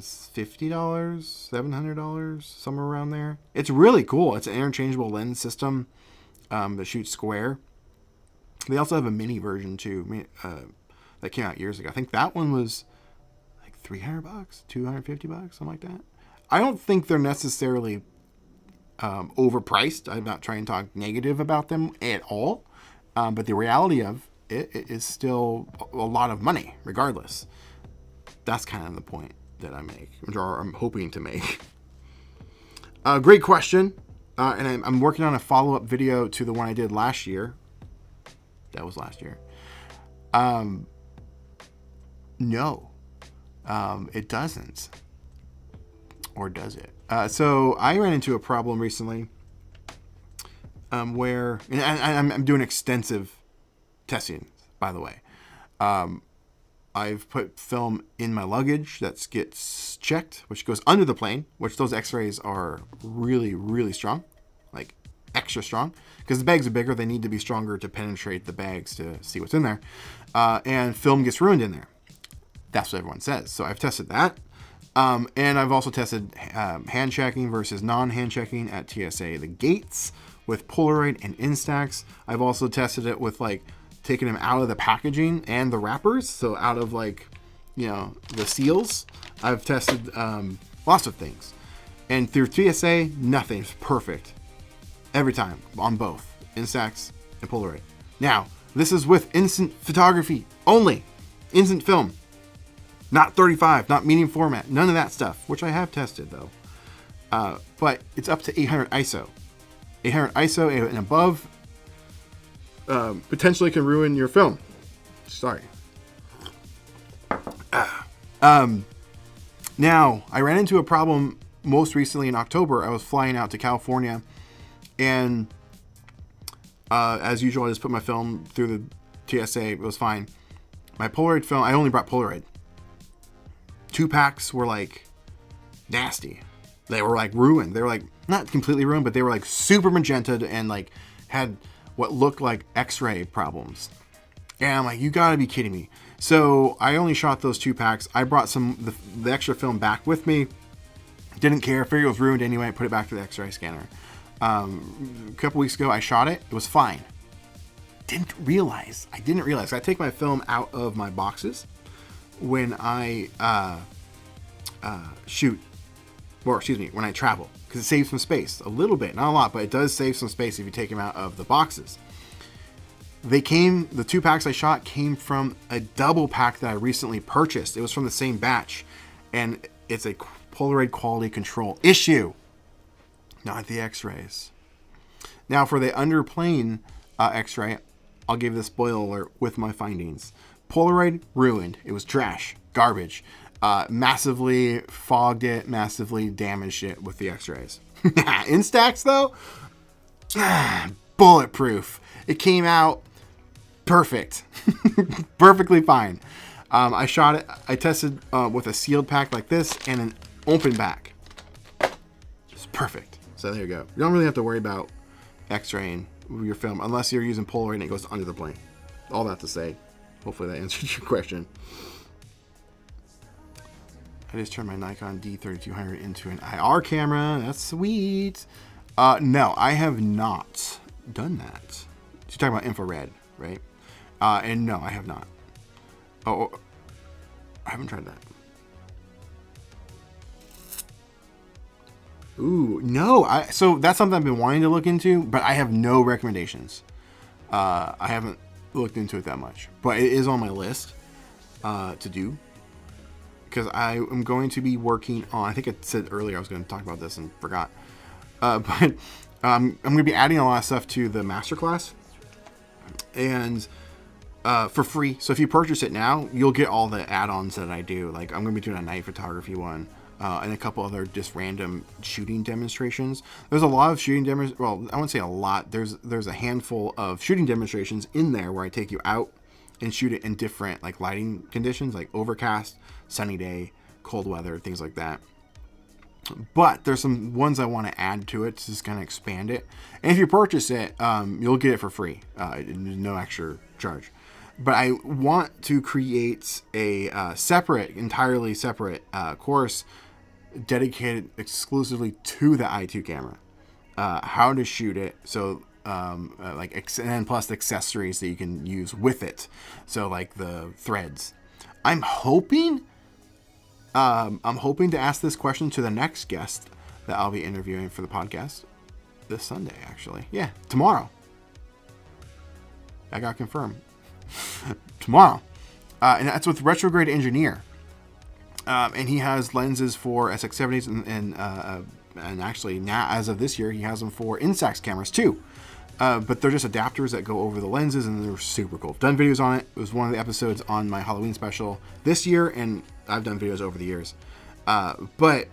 $700, somewhere around there. It's really cool. It's an interchangeable lens system that shoots square. They also have a mini version too that came out years ago. I think that one was like $300, $250, something like that. I don't think they're necessarily overpriced. I'm not trying to talk negative about them at all, but the reality of it is still a lot of money, regardless. That's kind of the point that I make, or I'm hoping to make. Great question, and I'm working on a follow-up video to the one I did last year. That was last year. No, it doesn't. Or does it? So I ran into a problem recently where, and I'm doing extensive testing, by the way. I've put film in my luggage that gets checked, which goes under the plane, which those x-rays are really, really strong, like extra strong, because the bags are bigger. They need to be stronger to penetrate the bags to see what's in there. And film gets ruined in there. That's what everyone says. So I've tested that. And I've also tested hand checking versus non-hand checking at TSA, the gates with Polaroid and Instax. I've also tested it with like taking them out of the packaging and the wrappers. So out of like, the seals. I've tested lots of things. And through TSA, nothing's perfect. Every time on both Instax and Polaroid. Now, this is with instant photography only. Instant film. Not 35, not medium format, none of that stuff, which I have tested though. But it's up to 800 ISO. 800 ISO and above potentially can ruin your film. Sorry. Now, I ran into a problem most recently in October. I was flying out to California, and as usual, I just put my film through the TSA. It was fine. My Polaroid film, I only brought Polaroid. 2 packs were like nasty. They were like ruined. They were like not completely ruined, but they were like super magenta and like had what looked like x-ray problems. And I'm like, you gotta be kidding me. So I only shot those 2 packs. I brought the extra film back with me. Didn't care. Figured it was ruined anyway. Put it back to the x-ray scanner. A couple weeks ago, I shot it. It was fine. I didn't realize. I take my film out of my boxes when I shoot, or excuse me, when I travel, because it saves some space a little bit, not a lot, but it does save some space if you take them out of the boxes. The 2 packs I shot came from a double pack that I recently purchased. It was from the same batch, and it's a Polaroid quality control issue, not the x-rays. Now for the underplane x-ray, I'll give this spoiler alert with my findings. Polaroid ruined. It was trash, garbage. Massively fogged it, massively damaged it with the x-rays. Instax though, bulletproof. It came out perfect. Perfectly fine. I shot it. I tested with a sealed pack like this and an open back. It's perfect. So there you go. You don't really have to worry about x-raying your film unless you're using Polaroid and it goes under the plane. All that to say, hopefully that answered your question. I just turned my Nikon D3200 into an IR camera. That's sweet. No, I have not done that. You're talking about infrared, right? And no, I have not. Oh, I haven't tried that. Ooh, no. So that's something I've been wanting to look into, but I have no recommendations. I haven't looked into it that much, but it is on my list to do. Because I am going to be working on, I think I said earlier I was going to talk about this and forgot. But I'm going to be adding a lot of stuff to the masterclass. And for free. So if you purchase it now, you'll get all the add-ons that I do. Like I'm going to be doing a night photography one. And a couple other just random shooting demonstrations. There's a lot of shooting demonstrations. Well, I wouldn't say a lot. There's a handful of shooting demonstrations in there where I take you out and shoot it in different like lighting conditions, like overcast, sunny day, cold weather, things like that. But there's some ones I want to add to it to just kind of expand it. And if you purchase it, you'll get it for free. No extra charge. But I want to create a entirely separate course dedicated exclusively to the i2 camera. How to shoot it, so and plus accessories that you can use with it. So like the threads. I'm hoping to ask this question to the next guest that I'll be interviewing for the podcast this Sunday, actually. Yeah, tomorrow. I got confirmed. Tomorrow. And that's with Retrograde Engineer. And he has lenses for SX70s and actually now, as of this year, he has them for Instax cameras too. But they're just adapters that go over the lenses, and they're super cool. I've done videos on it. It was one of the episodes on my Halloween special this year, and I've done videos over the years. But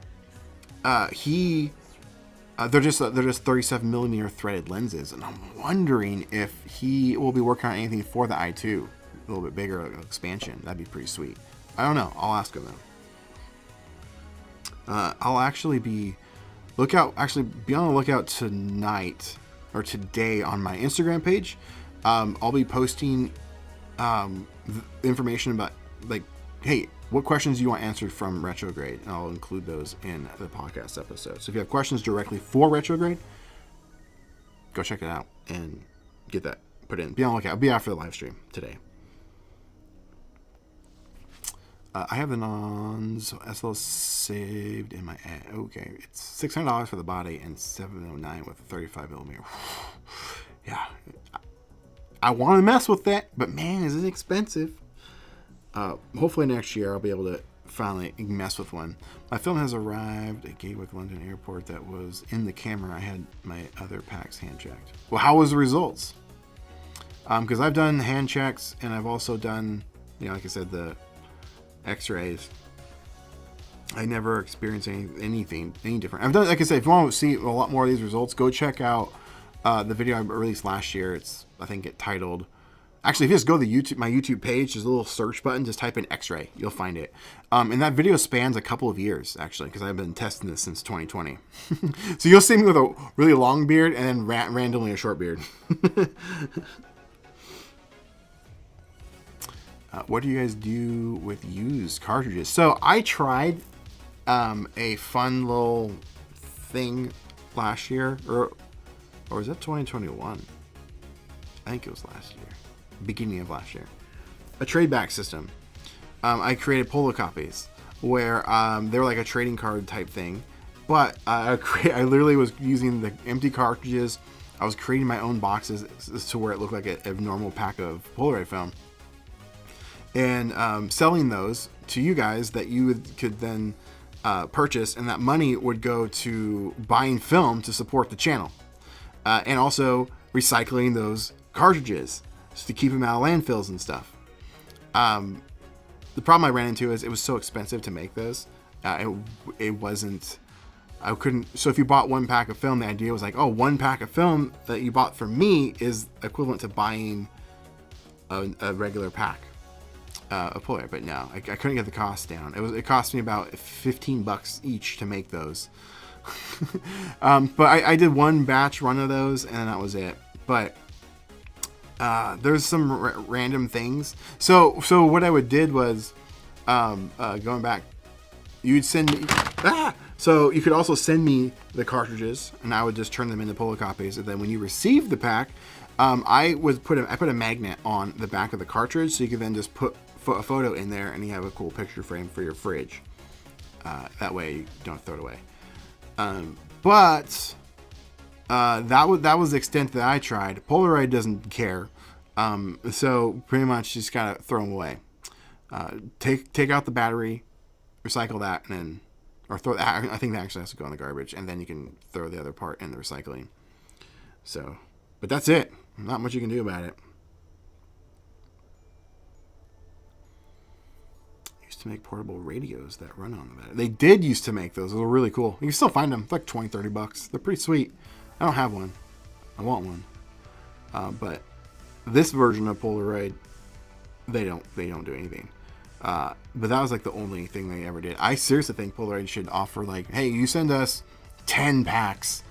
they're just 37 millimeter threaded lenses, and I'm wondering if he will be working on anything for the i2, a little bit bigger, like an expansion. That'd be pretty sweet. I don't know. I'll ask him though. I'll actually be on the lookout tonight or today on my Instagram page. I'll be posting information about, like, hey, what questions do you want answered from Retrograde? And I'll include those in the podcast episode. So if you have questions directly for Retrograde, go check it out and get that put in. Be on the lookout. I'll be after the live stream today. I have the nons SL saved in my ad. Okay, it's $600 for the body and $709 with a 35 millimeter. Yeah, I want to mess with that, but man, is it expensive. Hopefully next year I'll be able to finally mess with one. My film has arrived at Gatwick London Airport. That was in the camera. I had my other packs hand checked. Well, how was the results? Because I've done hand checks, and I've also done, like I said, the X-rays. I never experienced any different. I've done, like I said, if you want to see a lot more of these results, go check out the video I released last year. It's, I think, titled. Actually, if you just go to my YouTube page, there's a little search button. Just type in X-ray, you'll find it. And that video spans a couple of years, actually, because I've been testing this since 2020. So you'll see me with a really long beard and then randomly a short beard. What do you guys do with used cartridges? So I tried a fun little thing last year, or was that 2021? I think it was last year, beginning of last year. A trade back system. I created polo copies where they were like a trading card type thing, but I literally was using the empty cartridges. I was creating my own boxes to where it looked like a normal pack of Polaroid film, and selling those to you guys that you could then purchase, and that money would go to buying film to support the channel, and also recycling those cartridges just to keep them out of landfills and stuff. The problem I ran into is it was so expensive to make those. It wasn't. I couldn't. So if you bought one pack of film, the idea was like, oh, one pack of film that you bought from me is equivalent to buying a regular pack of Polaroid. But no, I couldn't get the cost down. It cost me about $15 each to make those. But I did one batch run of those, and that was it. But there's some random things. So what I did was, going back, you'd send me. So you could also send me the cartridges, and I would just turn them into Polo copies. And then when you receive the pack, I put a magnet on the back of the cartridge, so you could then just put a photo in there, and you have a cool picture frame for your fridge. That way you don't throw it away. But that was the extent that I tried. Polaroid doesn't care, so pretty much just gotta throw them away. Take out the battery, recycle that, and then, or throw. I think that actually has to go in the garbage, and then you can throw the other part in the recycling. So, but that's it. Not much you can do about it. Used to make portable radios that run on the battery. They did used to make those. Those were really cool. You can still find them. It's like $20-$30. They're pretty sweet. I don't have one. I want one. But this version of Polaroid, they don't do anything. But that was like the only thing they ever did. I seriously think Polaroid should offer, like, hey, you send us 10 packs,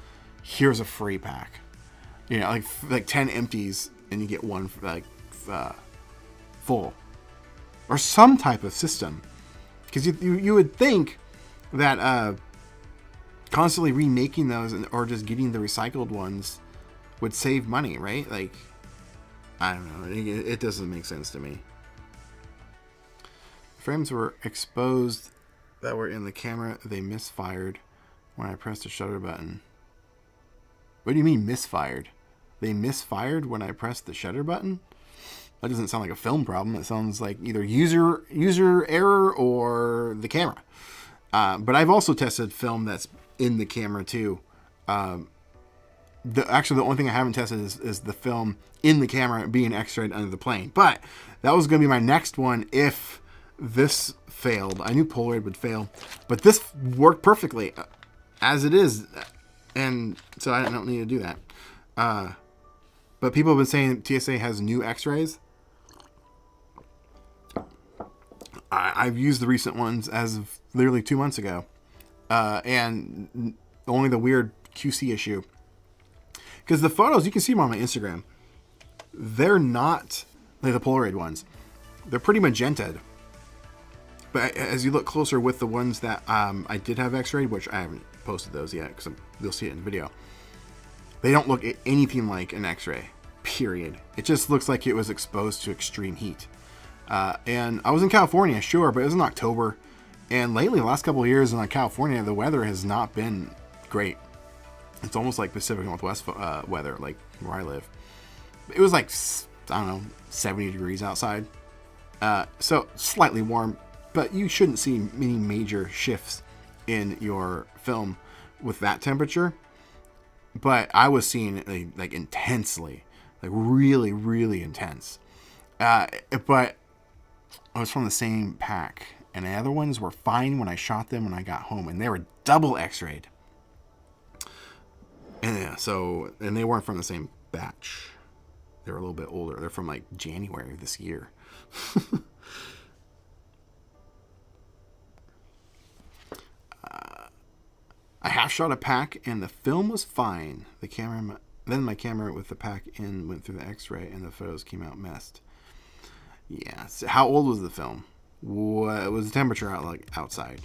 here's a free pack. Like 10 empties, and you get one full, or some type of system. Because you would think that constantly remaking those or just getting the recycled ones would save money, right? Like, I don't know. It doesn't make sense to me. Frames were exposed that were in the camera. They misfired when I pressed the shutter button. What do you mean misfired? They misfired when I pressed the shutter button? That doesn't sound like a film problem. It sounds like either user error or the camera. But I've also tested film that's in the camera too. Actually, the only thing I haven't tested is the film in the camera being X-rayed under the plane. But that was going to be my next one if this failed. I knew Polaroid would fail, but this worked perfectly as it is, and so I don't need to do that. But people have been saying TSA has new X-rays. I've used the recent ones as of literally 2 months ago, and only the weird QC issue. Because the photos, you can see them on my Instagram, they're not like the Polaroid ones. They're pretty magenta. But as you look closer with the ones that I did have X-rayed, which I haven't posted those yet because you'll see it in the video, they don't look anything like an X-ray, period. It just looks like it was exposed to extreme heat. And I was in California, sure, but it was in October. And lately, the last couple of years in California, the weather has not been great. It's almost like Pacific Northwest weather, like where I live. It was like, I don't know, 70 degrees outside. So slightly warm, but you shouldn't see many major shifts in your film with that temperature. But I was seeing it like intensely, like really, really intense. But I was from the same pack, and the other ones were fine when I shot them when I got home, and they were double X-rayed. And yeah, and they weren't from the same batch. They were a little bit older. They're from like January of this year. I half shot a pack and the film was fine. Then my camera with the pack in went through the X-ray and the photos came out messed. Yeah. So how old was the film? What was the temperature outside?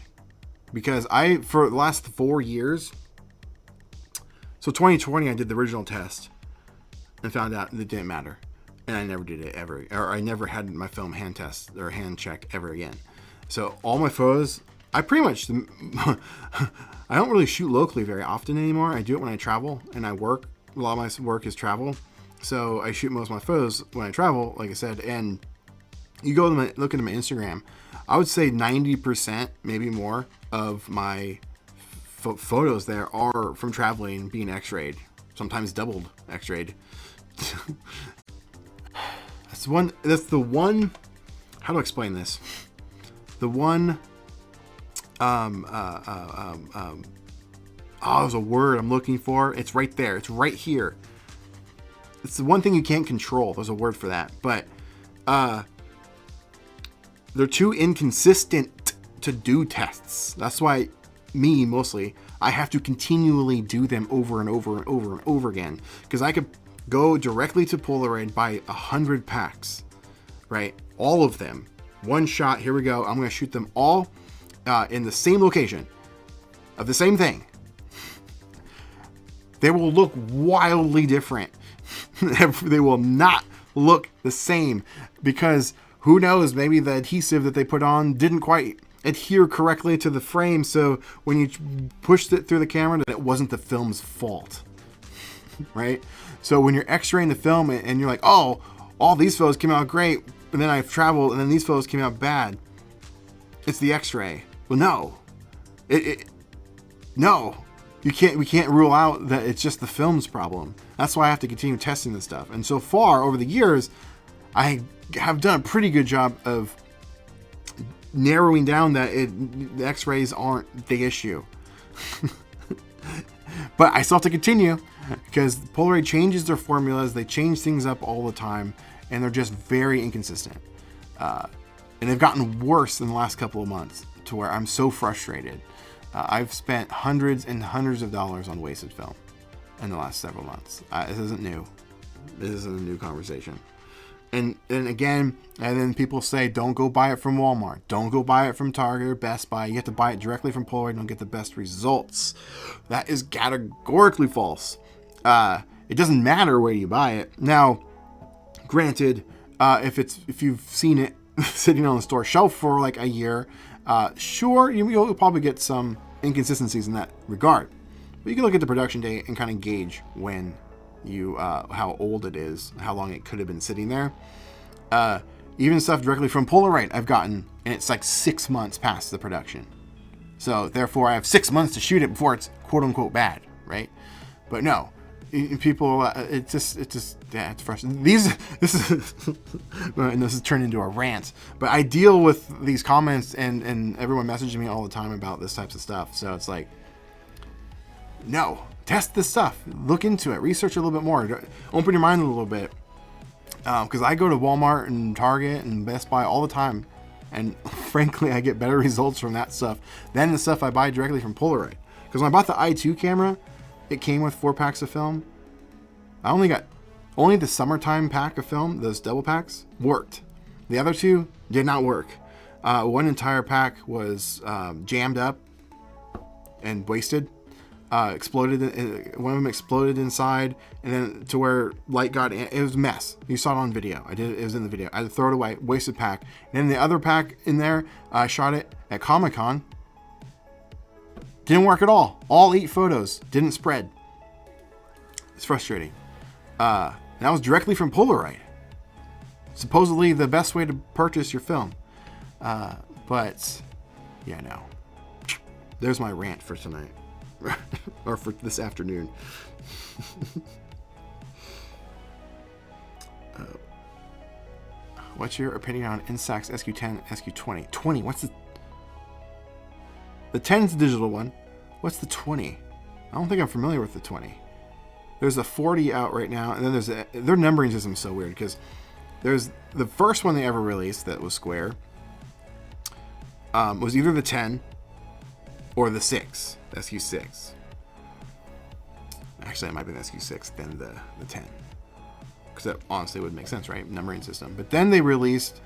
Because for the last 4 years, so 2020 I did the original test and found out it didn't matter, and I never did it ever, or I never had my film hand test or hand check ever again. So all my photos, I pretty much I don't really shoot locally very often anymore. I do it when I travel and I work. A lot of my work is travel, so I shoot most of my photos when I travel, like I said. And you go look into my Instagram, I would say 90%, maybe more, of my photos there are from traveling, being X-rayed, sometimes doubled X-rayed. That's the one. How do I explain this? The one. There's a word I'm looking for. It's right there. It's right here. It's the one thing you can't control. There's a word for that, but they're too inconsistent to do tests. That's why mostly, I have to continually do them over and over and over and over again. Because I could go directly to Polaroid, buy 100 packs, right? All of them. One shot, here we go. I'm going to shoot them all in the same location of the same thing. They will look wildly different. They will not look the same because who knows, maybe the adhesive that they put on didn't quite adhere correctly to the frame, so when you pushed it through the camera, it wasn't the film's fault, right? So when you're X-raying the film and you're like, oh, all these photos came out great, and then I've traveled and then these photos came out bad, it's the X-ray. Well, no, no, we can't rule out that it's just the film's problem. That's why I have to continue testing this stuff. And so far over the years, I have done a pretty good job of narrowing down that the X-rays aren't the issue. But I still have to continue because Polaroid changes their formulas. They change things up all the time, and they're just very inconsistent. And they've gotten worse in the last couple of months to where I'm so frustrated. I've spent hundreds and hundreds of dollars on wasted film in the last several months. This isn't new. This isn't a new conversation. And again, and then people say, don't go buy it from Walmart. Don't go buy it from Target or Best Buy. You have to buy it directly from Polaroid and you'll get the best results. That is categorically false. It doesn't matter where you buy it. Now, granted, if you've seen it sitting on the store shelf for like a year, sure, you'll probably get some inconsistencies in that regard. But you can look at the production date and kind of gauge when how old it is, how long it could have been sitting there. Even stuff directly from Polaroid I've gotten, and it's like 6 months past the production. So therefore I have 6 months to shoot it before it's quote unquote bad, right? But no, people, it's frustrating. This is turned into a rant, but I deal with these comments and everyone messaging me all the time about this types of stuff. So it's like, no, test this stuff, look into it, research a little bit more, open your mind a little bit. Because I go to Walmart and Target and Best Buy all the time, and frankly, I get better results from that stuff than the stuff I buy directly from Polaroid. Because when I bought the i2 camera, it came with 4 packs of film. I only the summertime pack of film, those double packs, worked. The other 2 did not work. One entire pack was jammed up and wasted. Exploded. One of them exploded inside, and then to where light got in. It was a mess. You saw it on video. It was in the video. I had to throw it away. Wasted pack. And then the other pack in there, I shot it at Comic-Con. Didn't work at all. All 8 photos didn't spread. It's frustrating. That was directly from Polaroid. Supposedly the best way to purchase your film. But yeah, no. There's my rant for tonight. Or for this afternoon. What's your opinion on Instax SQ10, SQ20? 20, what's the 10 is the digital one. What's the 20? I don't think I'm familiar with the 20. There's a 40 out right now, and then there's their numbering system is so weird because there's the first one they ever released that was square. Was either the 10 or the 6, SQ6. Actually, it might be the SQ6 then the 10. Because that honestly would make sense, right? Numbering system. But then they released,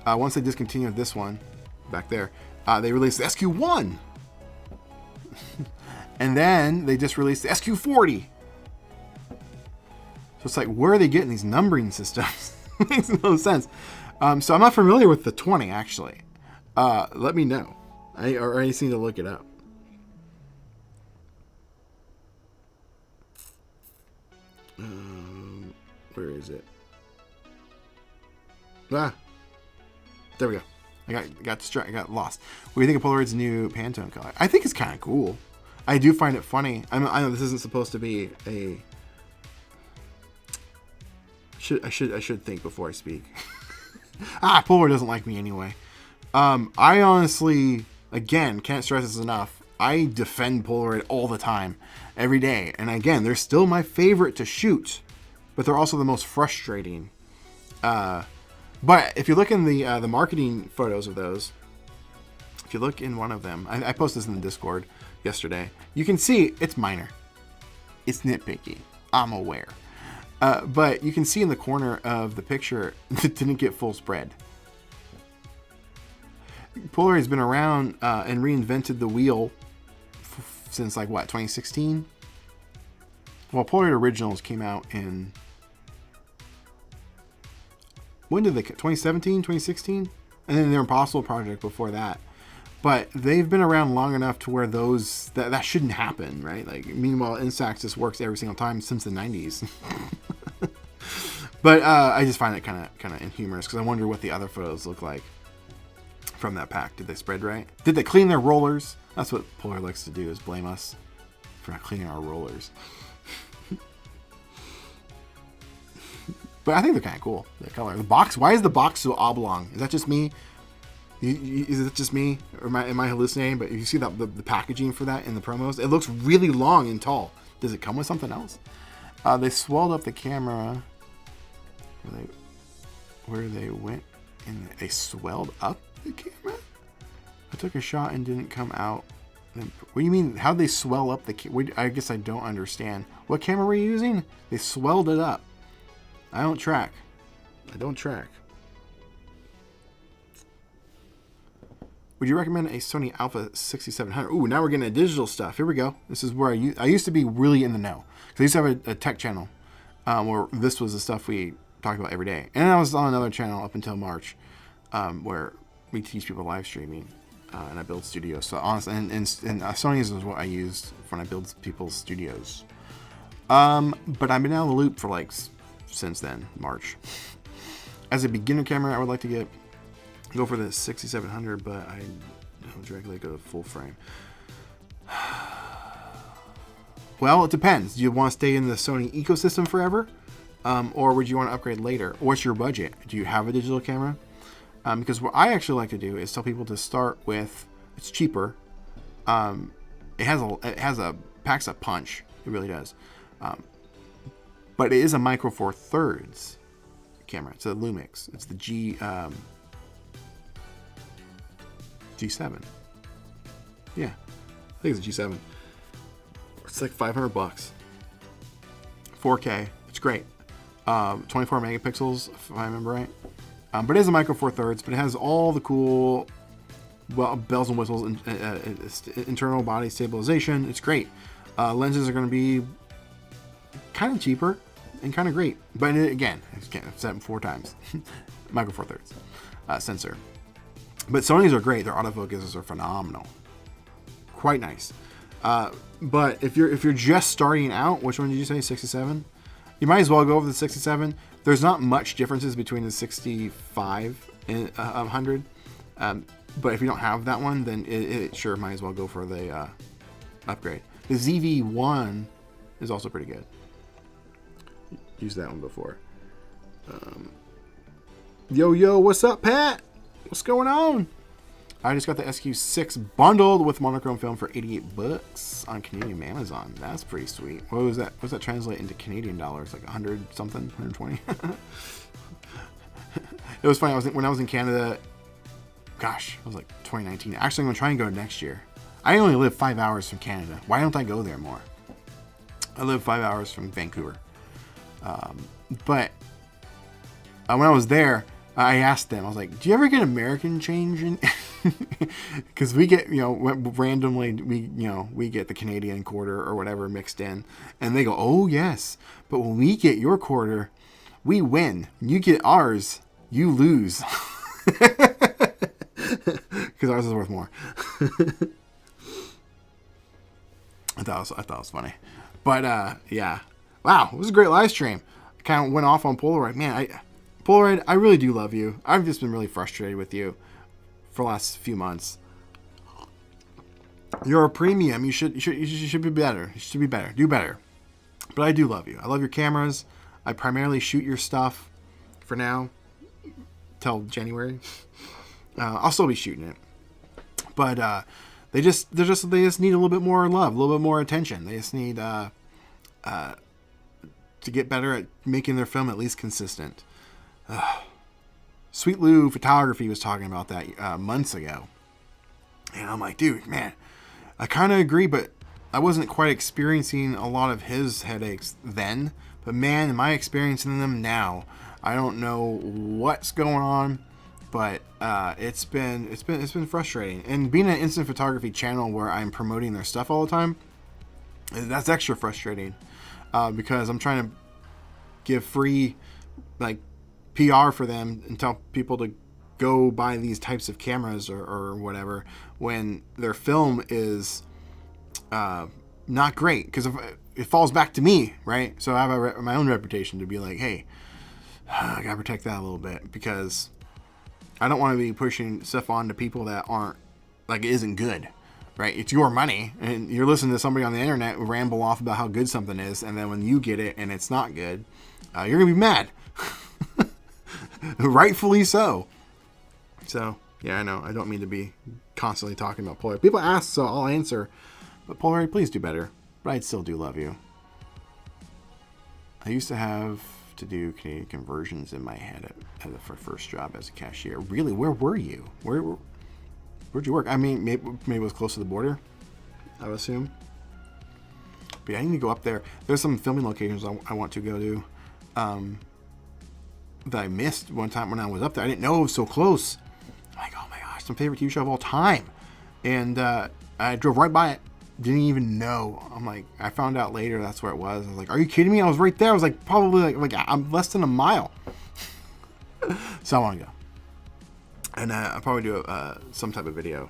once they discontinued this one, back there, they released the SQ1. And then they just released the SQ40. So it's like, where are they getting these numbering systems? Makes no sense. So I'm not familiar with the 20, actually. Let me know. I just need to look it up. Where is it? There we go. I got distracted. I got lost. What do you think of Polaroid's new Pantone color? I think it's kind of cool. I do find it funny. I know this isn't supposed to be a. I should think before I speak. Polaroid doesn't like me anyway. I honestly, again, can't stress this enough. I defend Polaroid all the time, every day. And again, they're still my favorite to shoot, but they're also the most frustrating. But if you look in the marketing photos of those, if you look in one of them, I posted this in the Discord yesterday, you can see it's minor. It's nitpicky. I'm aware. But you can see in the corner of the picture that didn't get full spread. Polaroid's been around and reinvented the wheel since like what, 2016? Well, Polaroid Originals came out in, when did they, 2017, 2016? And then their Impossible project before that. But they've been around long enough to where that shouldn't happen, right? Like, meanwhile, Instax just works every single time since the 90s. But I just find it kind of humorous because I wonder what the other photos look like from that pack. Did they spread right? Did they clean their rollers? That's what Polaroid likes to do, is blame us for not cleaning our rollers. But I think they're kind of cool. The color, the box. Why is the box so oblong? Is that just me? Is it just me, or am I hallucinating? But if you see the packaging for that in the promos, it looks really long and tall. Does it come with something else? They swelled up the camera. Where they went, and they swelled up the camera. I took a shot and didn't come out. What do you mean? How'd they swell up the camera? I guess I don't understand. What camera were you using? They swelled it up. I don't track. I don't track. Would you recommend a Sony Alpha 6700? Ooh, now we're getting into digital stuff. Here we go. This is where I used to be really in the know. Because I used to have a tech channel where this was the stuff we talked about every day. And I was on another channel up until March where we teach people live streaming. And I build studios. So honestly, and Sony's is what I used when I build people's studios. But I've been out of the loop for like since then, March. As a beginner camera, I would like to go for the 6700, but I don't directly go to full frame. Well, it depends. Do you want to stay in the Sony ecosystem forever? Or would you want to upgrade later? What's your budget? Do you have a digital camera? Because what I actually like to do is tell people to start with, it's cheaper. It packs a punch. It really does. But it is a micro four thirds camera. It's a Lumix. It's the G7. Yeah, I think it's a G7. It's like $500. 4K. It's great. 24 megapixels, if I remember right. But it is a micro four thirds, but it has all the cool bells and whistles and internal body stabilization. It's great. Lenses are going to be kind of cheaper and kind of great. But again, I've said it 4 times. Micro four thirds sensor. But Sony's are great. Their autofocuses are phenomenal. Quite nice. But if you're just starting out, which one did you say? 67? You might as well go over the 67. There's not much differences between the 65 and 100. But if you don't have that one, then it sure might as well go for the upgrade. The ZV-1 is also pretty good. Used that one before. Yo, what's up, Pat? What's going on? I just got the SQ6 bundled with monochrome film for $88 on Canadian Amazon. That's pretty sweet. What was that? What does that translate into Canadian dollars? Like 100 something, 120. It was funny. When I was in Canada, gosh, it was like 2019. Actually, I'm gonna try and go next year. I only live 5 hours from Canada. Why don't I go there more? I live 5 hours from Vancouver. But when I was there, I asked them, I was like, do you ever get American change in? Because we get, randomly, we get the Canadian quarter or whatever mixed in. And they go, oh, yes. But when we get your quarter, we win. You get ours, you lose. Because ours is worth more. I thought it was funny. But, yeah. Wow, it was a great live stream. I kind of went off on Polaroid. Man, Polaroid, I really do love you. I've just been really frustrated with you for the last few months. You're a premium. You should be better. You should be better. Do better. But I do love you. I love your cameras. I primarily shoot your stuff for now till January. I'll still be shooting it. But they just need a little bit more love, a little bit more attention. They just need to get better at making their film at least consistent. Sweet Lou Photography was talking about that months ago. And I'm like, dude, man, I kind of agree, but I wasn't quite experiencing a lot of his headaches then. But man, am I experiencing them now? I don't know what's going on, but it's been frustrating. And being an instant photography channel where I'm promoting their stuff all the time, that's extra frustrating because I'm trying to give free PR for them and tell people to go buy these types of cameras or whatever when their film is not great, because it falls back to me, right? So I have my own reputation to be like, hey, I gotta protect that a little bit, because I don't want to be pushing stuff on to people that aren't, it isn't good, right? It's your money, and you're listening to somebody on the internet ramble off about how good something is, and then when you get it and it's not good, you're gonna be mad. Rightfully so. So, yeah, I know. I don't mean to be constantly talking about Polaroid. People ask, so I'll answer. But Polaroid, please do better. But I still do love you. I used to have to do Canadian conversions in my head at the first job as a cashier. Really? Where were you? Where'd you work? I mean, maybe it was close to the border, I would assume. But yeah, I need to go up there. There's some filming locations I want to go to. that I missed one time when I was up there. I didn't know it was so close. I'm like, oh my gosh, my favorite TV show of all time. And I drove right by it. Didn't even know. I'm like, I found out later that's where it was. I was like, are you kidding me? I was right there. I was like, probably like I'm less than a mile. So I want to go. And I'll probably do some type of video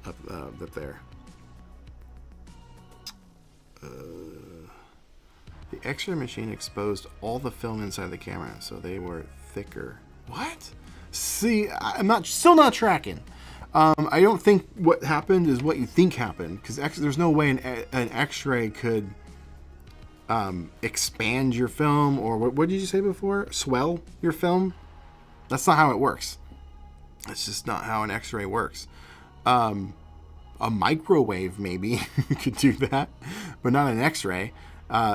up there. The X-ray machine exposed all the film inside the camera, so they were thicker. What? See, I'm still not tracking. I don't think what happened is what you think happened, because there's no way an X-ray could expand your film, or what did you say before? Swell your film? That's not how it works. That's just not how an X-ray works. A microwave maybe could do that, but not an X-ray.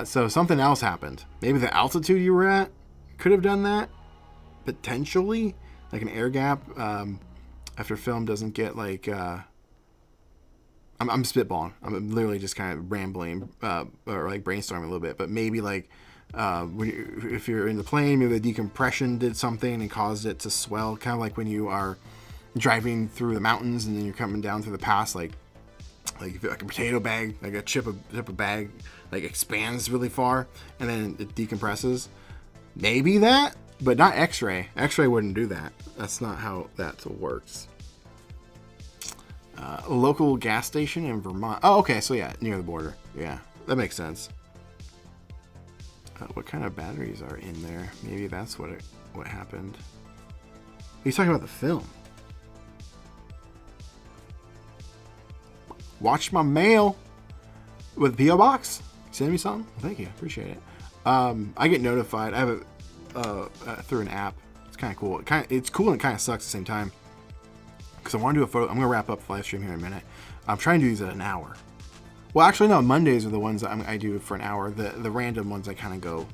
So something else happened. Maybe the altitude you were at could have done that, potentially, like an air gap. After film doesn't get like, I'm spitballing. I'm literally just kind of rambling or like brainstorming a little bit. But maybe like if you're in the plane, maybe the decompression did something and caused it to swell. Kind of like when you are driving through the mountains and then you're coming down through the pass, like if like a potato bag, like a chip of bag, like expands really far and then it decompresses. Maybe that, but not X-ray. X-ray wouldn't do that. That's not how that works. A local gas station in Vermont. Oh, okay. So yeah, near the border. Yeah, that makes sense. What kind of batteries are in there? Maybe that's what happened. He's talking about the film. Watch my mail with P.O. Box. Send me something. Thank you. Appreciate it. I get notified. I have it through an app. It's kind of cool. It's cool and it kind of sucks at the same time. Because I want to do a photo. I'm going to wrap up the live stream here in a minute. I'm trying to do these at an hour. Well, actually, no. Mondays are the ones that I do for an hour. The random ones I kind of go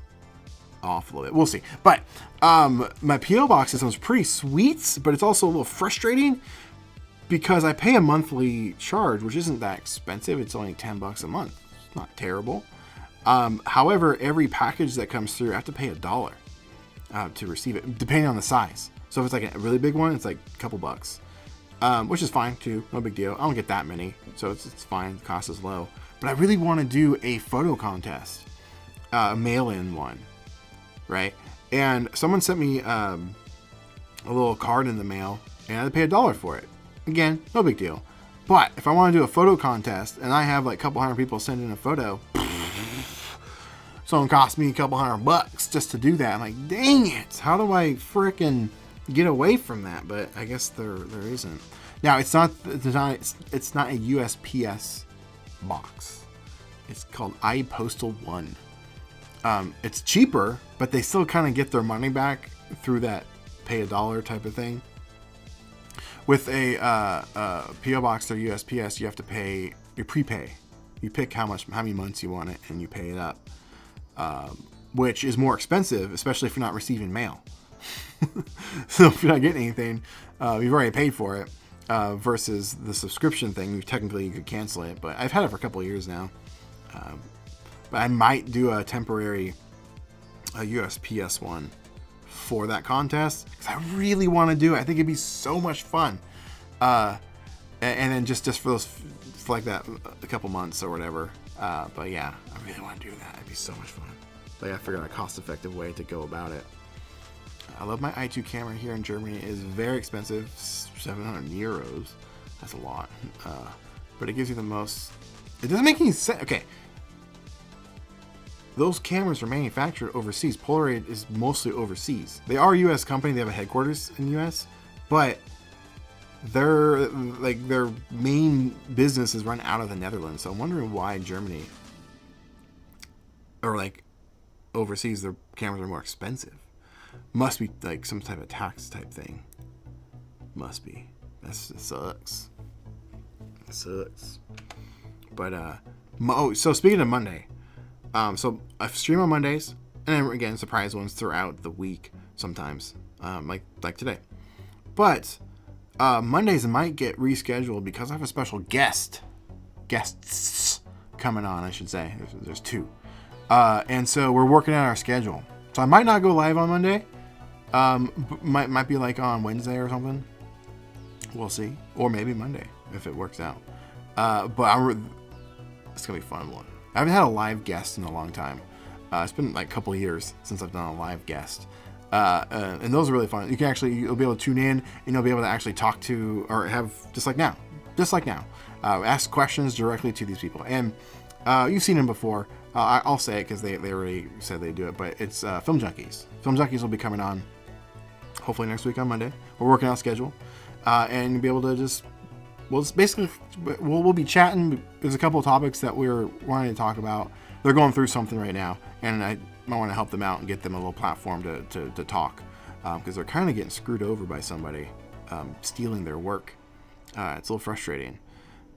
off a little bit. We'll see. But my P.O. Box system is pretty sweet, but it's also a little frustrating because I pay a monthly charge, which isn't that expensive. It's only $10 a month. It's not terrible. However, every package that comes through, I have to pay $1 to receive it, depending on the size. So if it's like a really big one, it's like a couple bucks, which is fine too. No big deal. I don't get that many, so it's fine. The cost is low. But I really want to do a photo contest, a mail-in one, right? And someone sent me a little card in the mail, and I had to pay $1 for it. Again, no big deal. But if I want to do a photo contest, and I have like a couple hundred people send in a photo, someone cost me a couple $100 just to do that. I'm like, dang it! How do I frickin' get away from that? But I guess there isn't. Now it's not a USPS box. It's called iPostal One. It's cheaper, but they still kind of get their money back through that pay $1 type of thing. With a PO box or USPS, you have to pay. You prepay. You pick how many months you want it, and you pay it up. Which is more expensive, especially if you're not receiving mail. So if you're not getting anything, you've already paid for it. Versus the subscription thing, you could cancel it. But I've had it for a couple of years now. But I might do a temporary USPS one for that contest because I really want to do it. I think it'd be so much fun. And then just for like that a couple months or whatever. But yeah, I really want to do that. It'd be so much fun. But yeah, I figured out a cost-effective way to go about it. I love my i2 camera here in Germany. It is very expensive, 700 euros. That's a lot. But it gives you the most. It doesn't make any sense. Okay. Those cameras are manufactured overseas. Polaroid is mostly overseas. They are a U.S. company. They have a headquarters in the U.S. But their main business is run out of the Netherlands. So I'm wondering why Germany or like overseas their cameras are more expensive. Must be like some type of tax type thing. Must be. It sucks. It sucks. But so speaking of Monday, so I stream on Mondays, and then again surprise ones throughout the week sometimes, like today. But Mondays might get rescheduled because I have a special guests coming on. I should say there's two, and so we're working out our schedule. So I might not go live on Monday, Might be like on Wednesday or something. We'll see, or maybe Monday if it works out. But it's gonna be a fun one. I haven't had a live guest in a long time. It's been like a couple of years since I've done a live guest. And those are really fun. You'll be able to tune in and you'll be able to actually talk to, or have, just like now, ask questions directly to these people. And you've seen them before. I'll say it because they already said they do it, but it's Film Junkies. Film Junkies will be coming on hopefully next week on Monday. We're working on a schedule. And you'll be able to we'll be chatting. There's a couple of topics that we're wanting to talk about. They're going through something right now, and I want to help them out and get them a little platform to talk, because they're kind of getting screwed over by somebody stealing their work. It's a little frustrating,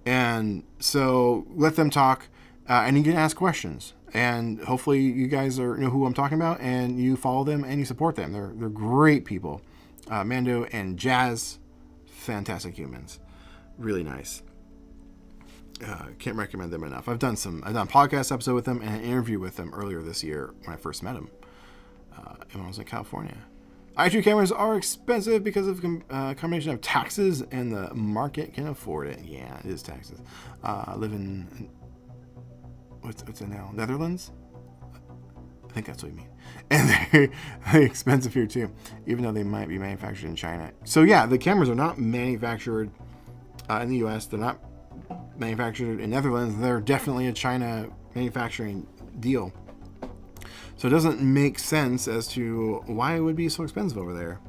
and so let them talk, and you can ask questions, and hopefully you guys know who I'm talking about, and you follow them and you support them. They're great people. Mando and Jazz, fantastic humans, really nice. Can't recommend them enough. I've done a podcast episode with them and an interview with them earlier this year when I first met them, and when I was in California. I2 cameras are expensive because of a combination of taxes, and the market can afford it. Yeah, it is taxes. Live in what's it now? Netherlands? I think that's what you mean. And they're expensive here too, even though they might be manufactured in China. So yeah, the cameras are not manufactured in the U.S. They're not manufactured in Netherlands. They're definitely a China manufacturing deal. So it doesn't make sense as to why it would be so expensive over there.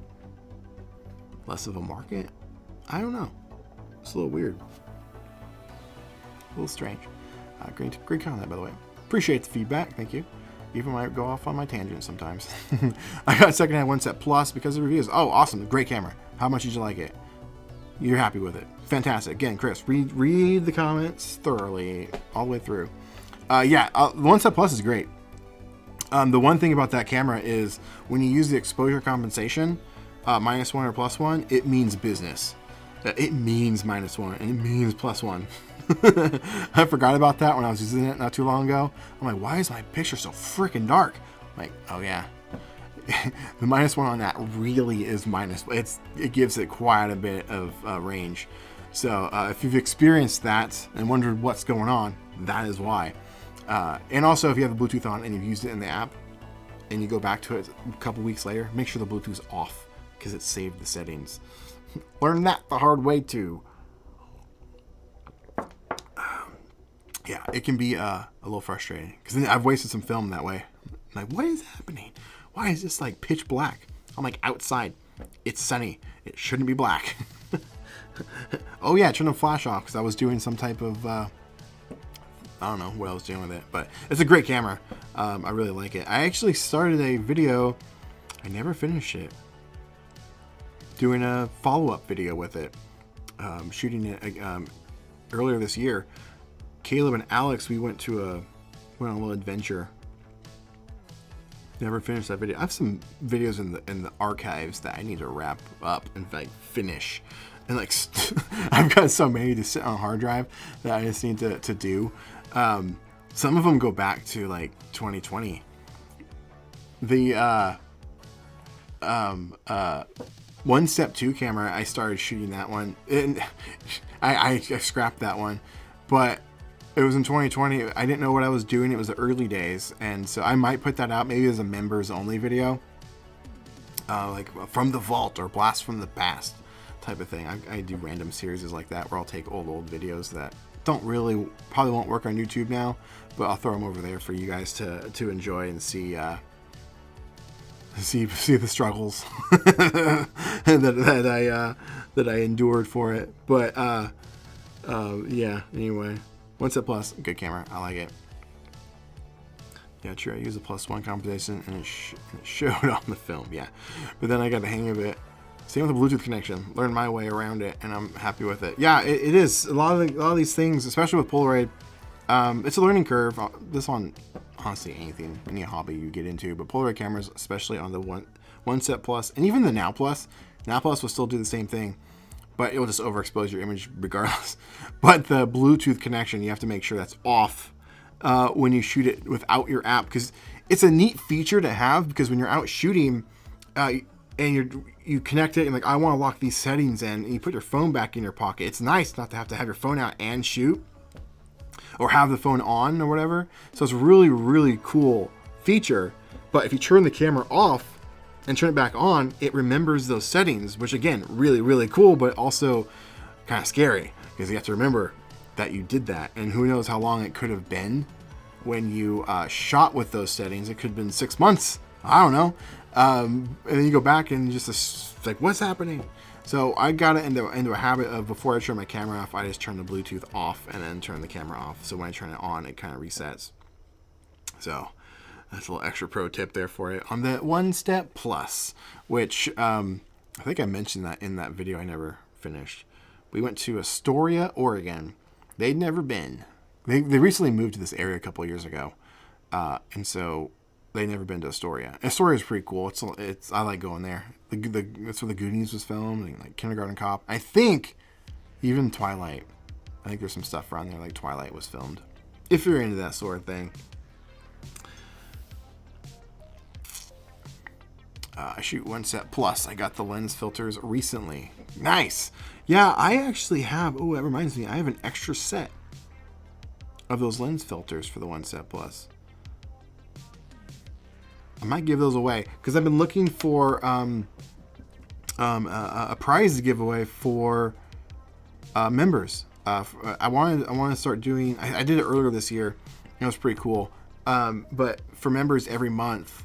Less of a market? I don't know. It's a little weird. A little strange. Great comment, by the way. Appreciate the feedback. Thank you. Even might go off on my tangent sometimes. I got secondhand One Set Plus because of reviews. Oh, awesome. Great camera. How much did you like it? You're happy with it. Fantastic. Again, Chris, read the comments thoroughly all the way through. One Set Plus is great. The one thing about that camera is when you use the exposure compensation, -1 or +1, it means business. It means -1 and it means +1. I forgot about that when I was using it not too long ago. I'm like, why is my picture so freaking dark? I'm like, oh yeah. The -1 on that really is it gives it quite a bit of range. So if you've experienced that and wondered what's going on, that is why. And also, if you have the Bluetooth on and you've used it in the app and you go back to it a couple weeks later, make sure the Bluetooth's off because it saved the settings. Learn that the hard way too. Yeah, it can be a little frustrating because I've wasted some film that way. I'm like, what is happening? Why is this like pitch black? I'm like, outside. It's sunny. It shouldn't be black. Oh yeah, it shouldn't have flash off because I was doing some type of I don't know what I was doing with it, but it's a great camera. I really like it. I actually started a video. I never finished it. Doing a follow-up video with it. Shooting it earlier this year. Caleb and Alex, we went on a little adventure. Never finished that video. I have some videos in the archives that I need to wrap up and like finish. And like I've got so many to sit on a hard drive that I just need to do. Some of them go back to like 2020. The One Step 2 camera, I started shooting that one, and I scrapped that one, but it was in 2020. I didn't know what I was doing. It was the early days, and so I might put that out maybe as a members only video, like from the vault or blast from the past type of thing. I do random series like that where I'll take old videos that probably won't work on YouTube now, but I'll throw them over there for you guys to enjoy and see the struggles that I endured for it. But yeah, anyway, One Set Plus, good camera. I like it. Yeah, true. I used a +1 compensation and it showed on the film. Yeah, but then I got the hang of it. Same with the Bluetooth connection. Learned my way around it, and I'm happy with it. Yeah, it is. A lot of these things, especially with Polaroid, it's a learning curve. This on honestly any hobby you get into, but Polaroid cameras, especially on the One Set Plus, and even the Now Plus. Now Plus will still do the same thing, but it will just overexpose your image regardless. But the Bluetooth connection, you have to make sure that's off when you shoot it without your app, because it's a neat feature to have, because when you're out shooting, and you connect it and like, I want to lock these settings in, and you put your phone back in your pocket. It's nice not to have your phone out and shoot, or have the phone on or whatever. So it's a really, really cool feature. But if you turn the camera off and turn it back on, it remembers those settings, which again, really, really cool, but also kind of scary, because you have to remember that you did that. And who knows how long it could have been when you shot with those settings. It could have been 6 months. I don't know. And then you go back and just like, what's happening? So I got it into a habit of, before I turn my camera off, I just turn the Bluetooth off and then turn the camera off. So when I turn it on, it kind of resets. So that's a little extra pro tip there for you on the One Step Plus, which I think I mentioned that in that video I never finished. We went to Astoria, Oregon. They'd never been. They recently moved to this area a couple of years ago, and so they'd never been to Astoria. Astoria is pretty cool. It's I like going there. That's where the Goonies was filmed, and like Kindergarten Cop. I think even Twilight. I think there's some stuff around there like Twilight was filmed. If you're into that sort of thing. I shoot One Step Plus. I got the lens filters recently. Nice. Yeah, I actually have. Oh, that reminds me. I have an extra set of those lens filters for the One Step Plus. I might give those away because I've been looking for a prize to give away for members. I wanted to start doing. I did it earlier this year. It was pretty cool. But for members every month,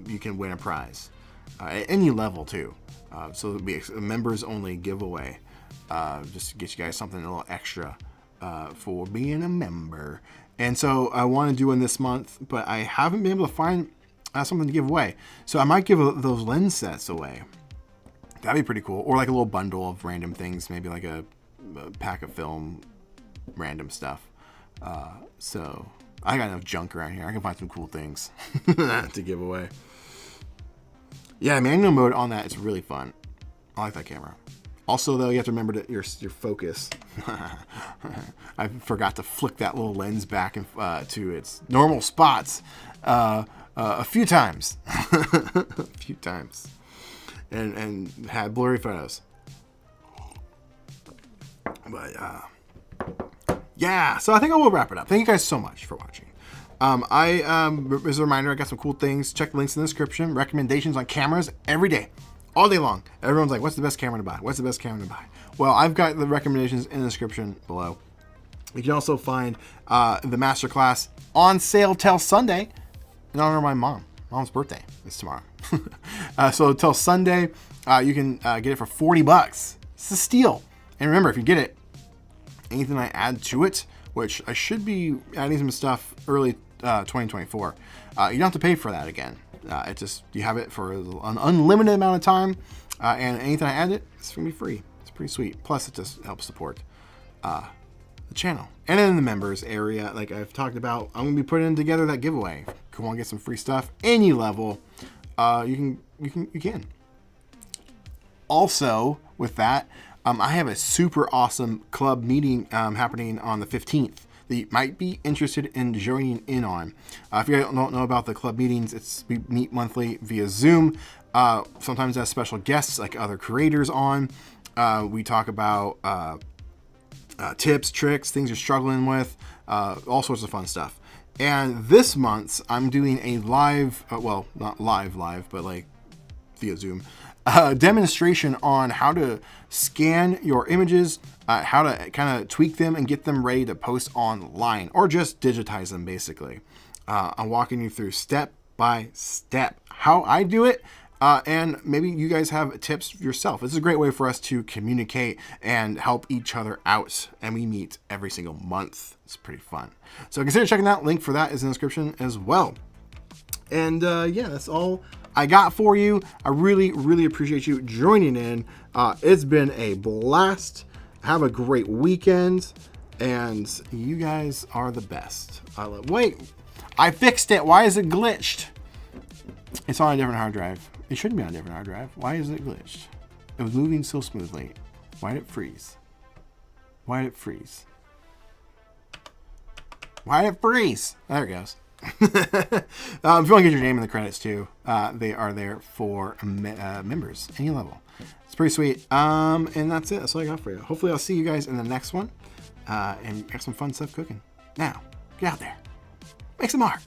you can win a prize at any level too. So it'll be a members only giveaway, just to get you guys something a little extra for being a member. And so I want to do one this month, but I haven't been able to find something to give away. So I might give those lens sets away. That'd be pretty cool. Or like a little bundle of random things, maybe like a pack of film, random stuff. So I got enough junk around here. I can find some cool things to give away. Yeah, manual mode on that is really fun. I like that camera. Also, though, you have to remember that your focus. I forgot to flick that little lens back to its normal spots a few times. A few times. And had blurry photos. But, yeah, so I think I will wrap it up. Thank you guys so much for watching. As a reminder, I got some cool things. Check the links in the description. Recommendations on cameras every day, all day long. Everyone's like, what's the best camera to buy? What's the best camera to buy? Well, I've got the recommendations in the description below. You can also find the masterclass on sale till Sunday in honor of my mom's birthday. It's tomorrow. So till Sunday, you can get it for $40. It's a steal. And remember, if you get it, anything I add to it, which I should be adding some stuff early 2024, you don't have to pay for that again. It just, you have it for an unlimited amount of time, and anything I add it's gonna be free. It's pretty sweet. Plus, it just helps support the channel. And in the members area, like I've talked about, I'm gonna be putting together that giveaway. If you want to get some free stuff, any level, you can. Also, with that, I have a super awesome club meeting happening on the 15th that you might be interested in joining in on. If you don't know about the club meetings, we meet monthly via Zoom. Sometimes as special guests like other creators on. We talk about tips, tricks, things you're struggling with, all sorts of fun stuff. And this month, I'm doing a live, well, not live, but like via Zoom, demonstration on how to scan your images, how to kind of tweak them and get them ready to post online, or just digitize them basically. I'm walking you through step by step how I do it, and maybe you guys have tips yourself. This is a great way for us to communicate and help each other out, and we meet every single month. It's pretty fun. So consider checking that. Link for that is in the description as well. And yeah, that's all I got for you. I really, really appreciate you joining in. It's been a blast. Have a great weekend, and you guys are the best. Wait, I fixed it. Why is it glitched? It's on a different hard drive. It shouldn't be on a different hard drive. Why is it glitched? It was moving so smoothly. Why did it freeze? Why did it freeze? Why did it freeze? There it goes. If you want to get your name in the credits too, they are there for members, any level. It's pretty sweet. And that's it. That's all I got for you. Hopefully I'll see you guys in the next one. And have some fun stuff cooking. Now, get out there. Make some art.